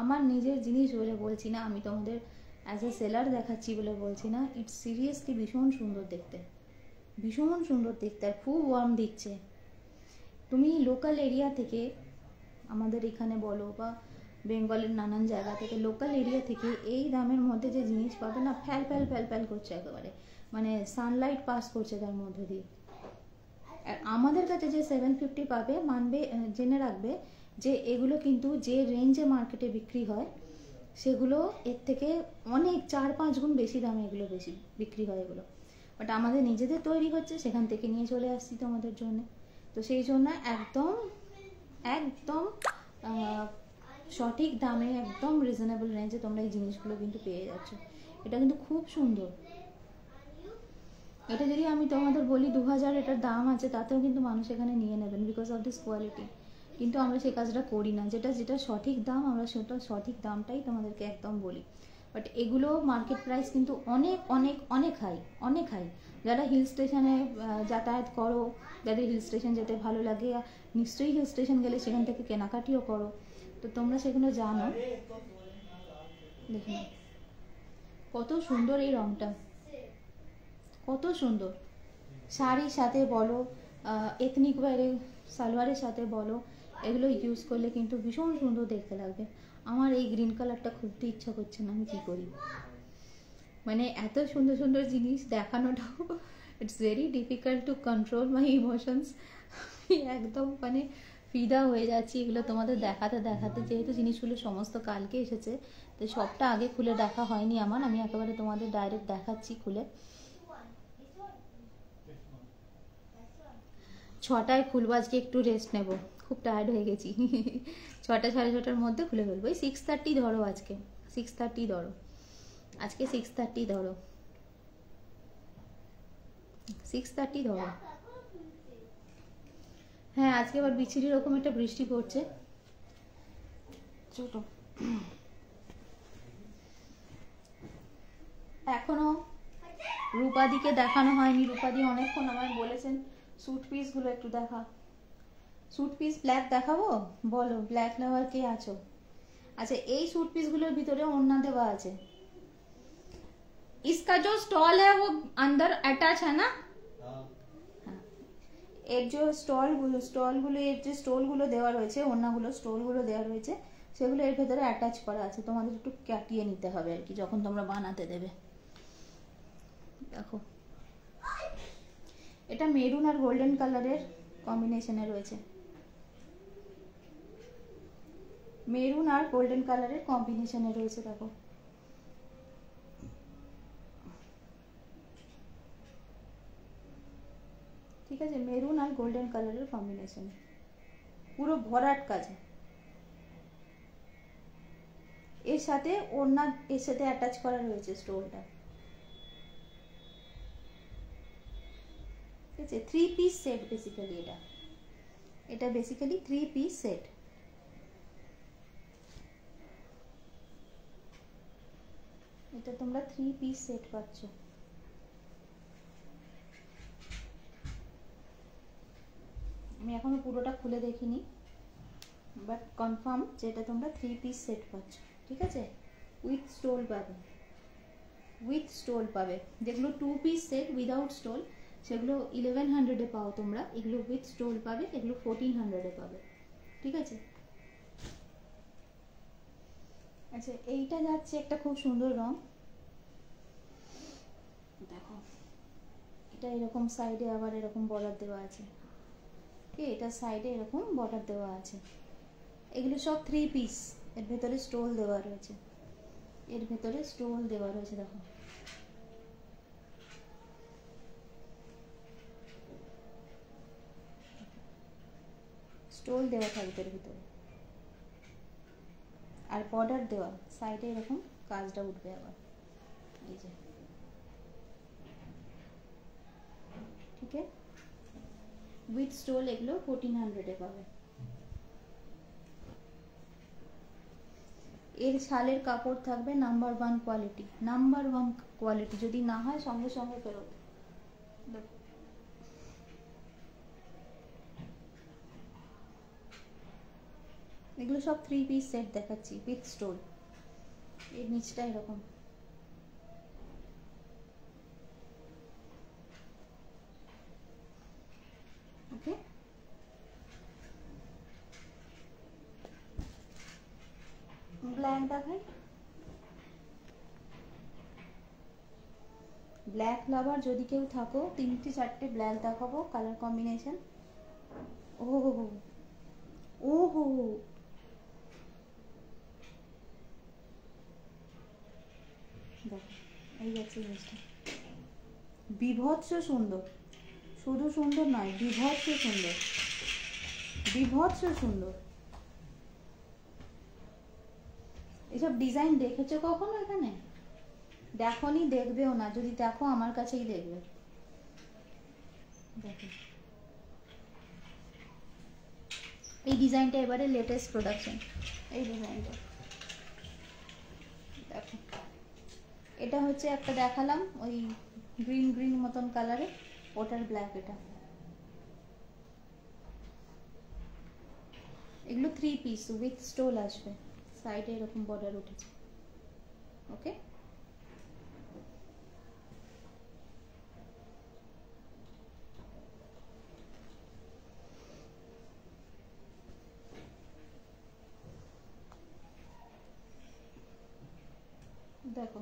A: আমার নিজের জিনিস বলে বলছি না, আমি তোমাদের অ্যাজ এ সেলার দেখাচ্ছি বলে বলছি না, ইটস সিরিয়াসলি ভীষণ সুন্দর দেখতে, ভীষণ সুন্দর দেখতে, আর খুব ওয়ার্ম দিচ্ছে। তুমি লোকাল এরিয়া থেকে, আমাদের এখানে বলো বা বেঙ্গলের নানান জায়গা থেকে, লোকাল এরিয়া থেকে এই দামের মধ্যে যে জিনিস পাবে না, ফ্যাল ফ্যাল ফ্যাল ফ্যাল করছে একেবারে, মানে সানলাইট পাস করছে তার মধ্যে দিয়ে। আর আমাদের কাছে যে 750 পাবে, মানবে, জেনে রাখবে যে এগুলো কিন্তু যে রেঞ্জে মার্কেটে বিক্রি হয় সেগুলো এর থেকে অনেক 4-5 গুণ বেশি দামে এগুলো বেশি বিক্রি হয় এগুলো। বাট আমাদের নিজেদের তৈরি হচ্ছে, সেখান থেকে নিয়ে চলে আসছি তোমাদের জন্য। তো সেই জন্য একদম একদম সঠিক দামে, একদম রিজনেবল রেঞ্জে তোমরা এই জিনিসগুলো কিন্তু পেয়ে যাচ্ছ। এটা কিন্তু খুব সুন্দর। এটা যদি আমি তোমাদের বলি 2000 এটার দাম আছে, তাতেও কিন্তু মানুষ এখানে নিয়ে নেবেন, বিকজ অফ দিস কোয়ালিটি। কিন্তু আমরা সেই কাজটা করি না, যেটা যেটা সঠিক দাম আমরা সেটা সঠিক দামটাই তোমাদেরকে একদম বলি। বাট এগুলো মার্কেট প্রাইস কিন্তু অনেক অনেক অনেক হাই, অনেক হাই। যারা হিল স্টেশনে যাতায়াত করো, যাদের হিল স্টেশন যেতে ভালো লাগে, নিশ্চয়ই হিল স্টেশন গেলে সেখান থেকে কেনাকাটিও করো, তো তোমরা সেগুলো জানো। দেখুন কত সুন্দর এই রংটা, কত সুন্দর। শাড়ির সাথে বলো, এথনিক ওয়্যারে সালোয়ারের সাথে বলো, এগুলো ইউজ করলে কিন্তু ভীষণ সুন্দর দেখতে লাগবে। আমার এই গ্রিন কালারটা খুলতে ইচ্ছা করছে না, আমি কী করি, মানে এত সুন্দর সুন্দর জিনিস দেখানোটাও it's very difficult to control my emotions. একদম মানে ফিদা হয়ে যাচ্ছি এগুলো তোমাদের দেখাতে দেখাতে। যেহেতু জিনিসগুলো সমস্ত কালকে এসেছে, তো সবটা আগে খুলে দেখা হয়নি আমার, আমি একেবারে তোমাদের ডাইরেক্ট দেখাচ্ছি খুলে। 6টায় খুলবো, আজকে একটু রেস্ট নেব, খুব টায়ার্ড হয়ে গেছি। 6টা 6:30টার মধ্যে খুলে ফেলবো। এই 6:30 ধরো, আজকে 6:30 ধরো, আজকে 6:30 ধরো, 6:30 ধরো। হ্যাঁ আজকে আবার বিচ্ছিরি রকম একটা বৃষ্টি পড়ছে। ছোট এখনো রূপাদিকে দেখানো হয়নি, রূপাদি অনেকক্ষণ আমায় বলেছেন স্যুট পিসগুলো একটু দেখা। স্যুট পিস ব্ল্যাক দেখাবো, বলো ব্ল্যাক নেওয়ার কে আছো? अच्छा এই सूट पीस গুলোর ভিতরে ওড়না দেওয়া আছে। इसका जो स्टॉल है वो अंदर अटैच है ना? हाँ। এর যে স্টল গুলো দেওয়া রয়েছে, ওড়নাগুলো স্টল গুলো দেওয়া রয়েছে, সেগুলো এর ভেতরে অ্যাটাচ করা আছে। তোমাদের একটু কাটিয়ে নিতে হবে আর কি যখন তোমরা বানাতে দেবে। দেখো এটা মেরুন আর গোল্ডেন কালারের কম্বিনেশনে রয়েছে, মেরুন আর গোল্ডেন কালারের কম্বিনেশনে রয়েছে। দেখো ঠিক আছে, মেরুন আর গোল্ডেন কালারের কম্বিনেশন, পুরো ভরাট কাজ। এর সাথে ওড়না এর সাথে অ্যাটাচ করা রয়েছে স্টোলটা। ঠিক আছে, 3 পিস সেট বেসিক্যালি এটা বেসিক্যালি 3 পিস সেট। এটা তোমরা 3 পিস সেট পাচ্ছ। আমি এখনো পুরোটা খুলে দেখিনি, বাট কনফার্ম যে এটা তোমরা 3 পিস সেট পাচ্ছ। ঠিক আছে, উইথ স্টোল পাবে, উইথ স্টোল পাবে। যেগুলো 2 পিস সেট উইদাউট স্টোল সেগুলো 1100 এ পাও তোমরা, এগুলো উইথ স্টোল পাবে, এগুলো 1400 এ পাবে। ঠিক আছে, আচ্ছা এইটা যাচ্ছে একটা খুব সুন্দর রং। দেখো এটা এরকম সাইডে আবার এরকম বর্ডার দেওয়া আছে, এটা সাইডে এরকম বর্ডার দেওয়া আছে। এগুলো সব 3 পিস, এর ভেতরে স্টোল দেওয়া রয়েছে, এর ভেতরে স্টোল দেওয়া রয়েছে। দেখো স্টোল দেওয়া থাকবে এর ভিতরে, আর বর্ডার দেওয়া সাইডে এরকম কাজটা উঠবে আবার, এই যে। ঠিক আছে, উইথ স্টোল এগুলো 1400 এ পাবে। এর শালের কাপড় থাকবে নাম্বার 1 কোয়ালিটি, নাম্বার 1 কোয়ালিটি, যদি না হয় সঙ্গে সঙ্গে ফেরত। এগুলো সব 3 পিস সেট দেখাচ্ছি উইথ স্টোল। এর নিচটা এরকম, ওকে। ব্ল্যাক দেখাই, ব্ল্যাক লাভার যদি কেউ থাকো 3-4টে ব্ল্যাক দেখাবো কালার কম্বিনেশন। ওহো ওহো, দেখো এই যাচ্ছে জিনিসটা, বিভৎস সুন্দর, শুধু সুন্দর নয় বিভৎস সুন্দর, বিভৎস সুন্দর। এসব ডিজাইন দেখেছো কখনো এখানে? দেখোনি, দেখবেও না, যদি দেখো আমার কাছেই দেখবে। দেখো এই ডিজাইনটা এবারে লেটেস্ট প্রোডাকশন, এই ডিজাইনটা দেখো। এটা হচ্ছে একটা দেখালাম ওই গ্রিন গ্রিন মতন কালারে, ওটার ব্ল্যাক। এটা এগুলো 3 পিস উইথ স্টোল আসবে, সাইডে এরকম বর্ডার উঠেছে। ওকে, দেখো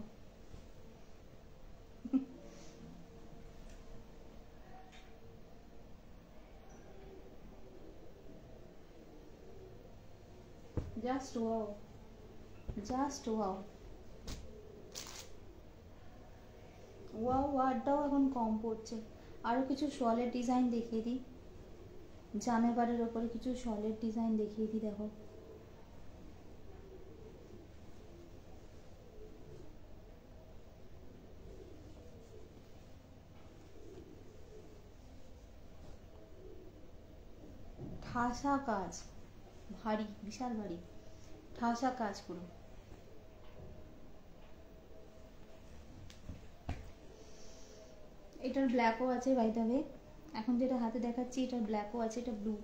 A: just wow, just wow. Wow ওয়ার্ডটাও এখন কম পড়ছে। আরো কিছু শলের ডিজাইন দেখিয়ে দিই, জানেবারের ওপরে কিছু শলের ডিজাইন দেখিয়ে দিই। দেখো ঠাসা কাজ, ভারী, বিশাল ভারী ঠাসা কাজ পুরো। এটার ব্ল্যাকও আছে বাই দ্য ওয়ে, এখন যেটা হাতে দেখাচ্ছি এটার ব্ল্যাকও আছে। এটা ব্লু,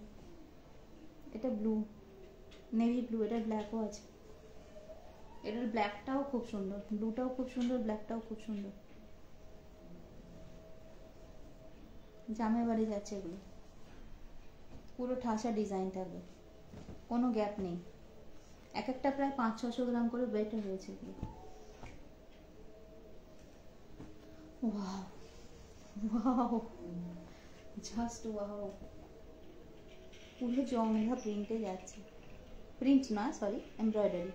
A: এটা ব্লু নেভি ব্লু, এটার ব্ল্যাকও আছে। এটার ব্ল্যাকটাও খুব সুন্দর, ব্লুটাও খুব সুন্দর, ব্ল্যাকটাও খুব সুন্দর। জামে বাড়ি যাচ্ছে এগুলো, পুরো ঠাসা ডিজাইন থাকবে, কোনো গ্যাপ নেই। এক একটা প্রায় 500-600 গ্রাম করে ওয়েট হয়েছে এগুলো। ওয়াও ওয়াও, জাস্ট ওয়াও, পুরো জংলা প্রিন্টে যাচ্ছে, প্রিন্ট না সরি এমব্রয়ডারি।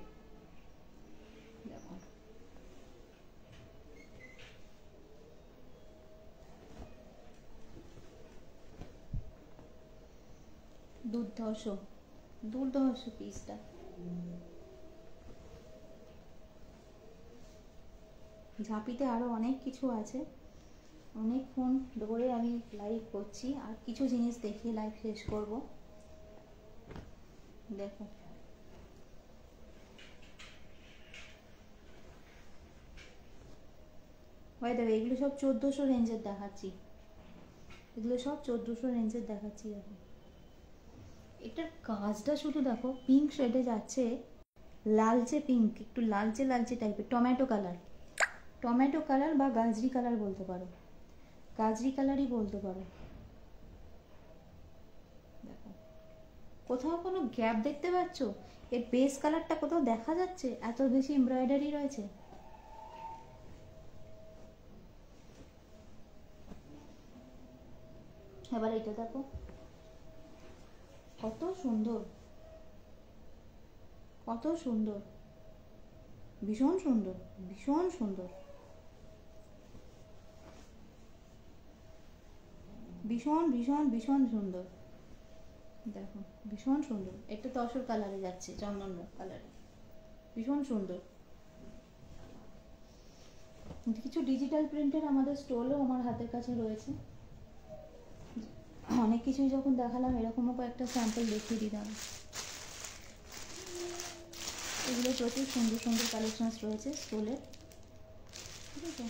A: দেখো দুর্ধর্ষ দুর্ধর্ষ পিসটা। ঝাঁপিতে আরো অনেক কিছু আছে, অনেকক্ষণ ধরে আমি লাইভ করছি, আর কিছু জিনিস দেখিয়ে লাইভ শেষ করব। দেখো ভাই দেখো, এগুলো সব 1400 রেঞ্জের দেখাচ্ছি, এগুলো সব 1400 রেঞ্জের দেখাচ্ছি। দেখো এটার কাজটা শুধু দেখো, পিঙ্ক শেডে যাচ্ছে, লালচে পিঙ্ক, একটু লালচে লালচে টাইপের, টমেটো কালার, টমেটো কালার বা গাজরি কালার বলতে পারো, গাজরি কালারই বলতে পারো। দেখো কোথাও কোনো গ্যাপ দেখতে পাচ্ছ? এর বেস কালারটা কোথাও দেখা যাচ্ছে? এত বেশি এমব্রয়ডারি রয়েছে। এবার এটা দেখো কত সুন্দর, কত সুন্দর, ভীষণ সুন্দর, ভীষণ সুন্দর, ভীষণ ভীষণ ভীষণ সুন্দর। দেখো ভীষণ সুন্দর, এটা তসর কালারে যাচ্ছে, চন্দন কালারে, ভীষণ সুন্দর। কিছু ডিজিটাল প্রিন্টের আমাদের স্টলও আমার হাতের কাছে রয়েছে। অনেক কিছুই যখন দেখালাম, এরকমও কয়েকটা স্যাম্পল দেখিয়ে দিলাম। এগুলো প্রচুর সুন্দর সুন্দর কালেকশনস রয়েছে স্টোলের, ঠিক আছে।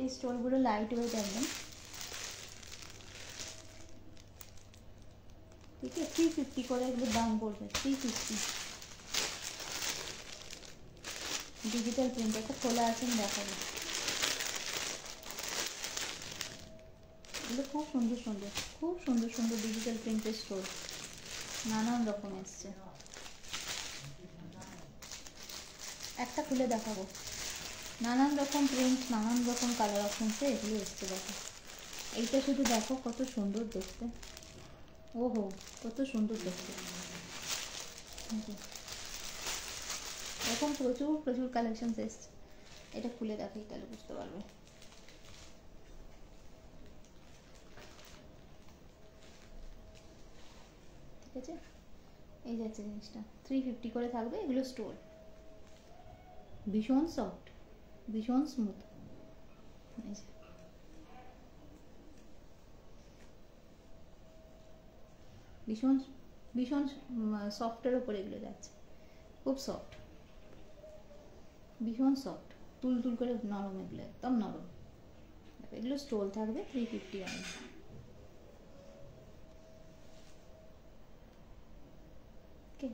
A: এই স্টোলগুলো লাইট ওয়েট একদম, ঠিক আছে। 350 করে এগুলোর দাম পড়বে, 350। ডিজিটাল প্রিন্ট, একটা খোলা আছে আমি দেখাবো। এগুলো খুব সুন্দর সুন্দর, খুব সুন্দর সুন্দর ডিজিটাল প্রিন্টের স্টোর, নানান রকম এসছে। একটা খুলে দেখাবো, নানান রকম প্রিন্ট, নানান রকম কালার অপশনসে এগুলো এসছে। দেখো এইটা শুধু দেখো কত সুন্দর দেখতে, ওহো কত সুন্দর দেখতে। এরকম প্রচুর প্রচুর কালেকশন এসছে। এটা খুলে দেখাই তাহলে বুঝতে পারবে। ঠিক আছে, এই যাচ্ছে জিনিসটা, 350 করে থাকবে। এগুলো স্টোর, ভীষণ সফট, ভীষণ স্মুথ, ভীষণ ভীষণ সফটের ওপরে এগুলো যাচ্ছে, খুব সফট, ভীষণ সফট, তুল তুল করে নরম, এগুলো একদম নরম। এগুলো স্টোল থাকবে 350 আমি। ওকে,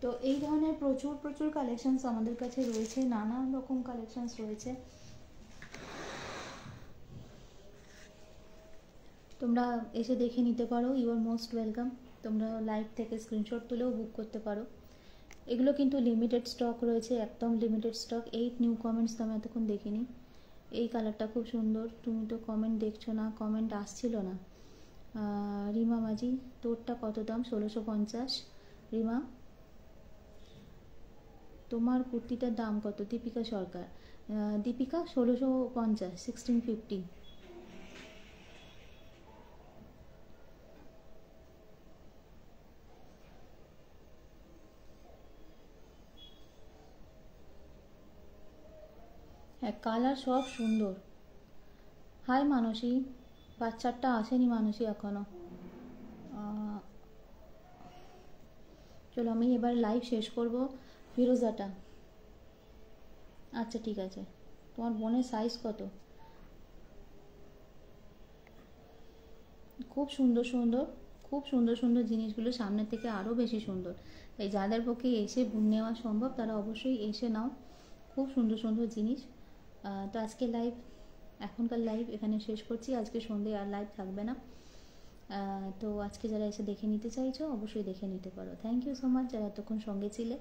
A: তো এই ধরনের প্রচুর প্রচুর কালেকশনস আমাদের কাছে রয়েছে, নানান রকম কালেকশনস রয়েছে। তোমরা এসে দেখে নিতে পারো, ইউ আর মোস্ট ওয়েলকাম। তোমরা লাইভ থেকে স্ক্রিনশট তুলেও বুক করতে পারো। এগুলো কিন্তু লিমিটেড স্টক রয়েছে, একদম লিমিটেড স্টক। 8 নিউ কমেন্টস তো আমি এতক্ষণ দেখিনি। এই কালারটা খুব সুন্দর, তুমি তো কমেন্ট দেখছো না, কমেন্ট আসছিল না। রিমা মাঝি, তোরটা কত দাম? 1650। রিমা, তোমার কুর্তিটার দাম কত? দীপিকা সরকার, দীপিকা 1650, 1650। হ্যাঁ কালার সব সুন্দর। হাই মানসী, বাচ্চাটা আসেনি মানসী এখনো। চলো আমি এবার লাইভ শেষ করব। ফিরোজাটা, আচ্ছা ঠিক আছে। তোমার বোনের সাইজ কত? খুব সুন্দর সুন্দর, খুব খুব সুন্দর সুন্দর জিনিসগুলো সামনের থেকে আরও বেশি সুন্দর। তাই যাদের পক্ষে এসে নেওয়া সম্ভব তারা অবশ্যই এসে নাও, খুব সুন্দর সুন্দর জিনিস। তো আজকে এখনকার লাইভ এখানে শেষ করছি। আজকে সন্ধে আর লাইভ থাকবে না। তো আজকে যারা এসে দেখে নিতে চাইছো অবশ্যই দেখে নিতে পারো। থ্যাংক ইউ সো মাচ যারা এতক্ষণ সঙ্গে ছিলে।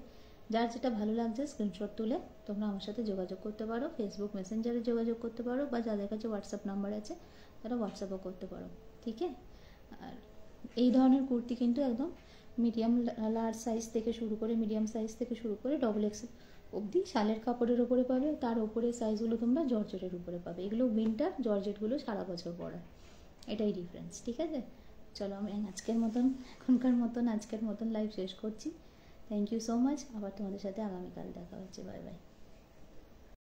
A: যার যেটা ভালো লাগছে স্ক্রিনশট তুলে তোমরা আমার সাথে যোগাযোগ করতে পারো, ফেসবুক মেসেঞ্জারে যোগাযোগ করতে পারো, বা যাদের কাছে হোয়াটসঅ্যাপ নাম্বার আছে তারা হোয়াটসঅ্যাপও করতে পারো। ঠিক আছে? আর এই ধরনের কুর্তি কিন্তু একদম মিডিয়াম লার্জ সাইজ থেকে শুরু করে, মিডিয়াম সাইজ থেকে শুরু করে ডবল এক্সেল অবধি শালের কাপড়ের ওপরে পাবে। তার ওপরে সাইজগুলো তোমরা জর্জেটের উপরে পাবে। এগুলো উইন্টার, জর্জেটগুলো সারা বছর পরে, এটাই ডিফারেন্স। ঠিক আছে? চলো আমি আজকের মতন লাইভ শেষ করছি। Thank you so much. আবার তোমাদের সাথে আগামীকাল দেখা হচ্ছে। Bye by.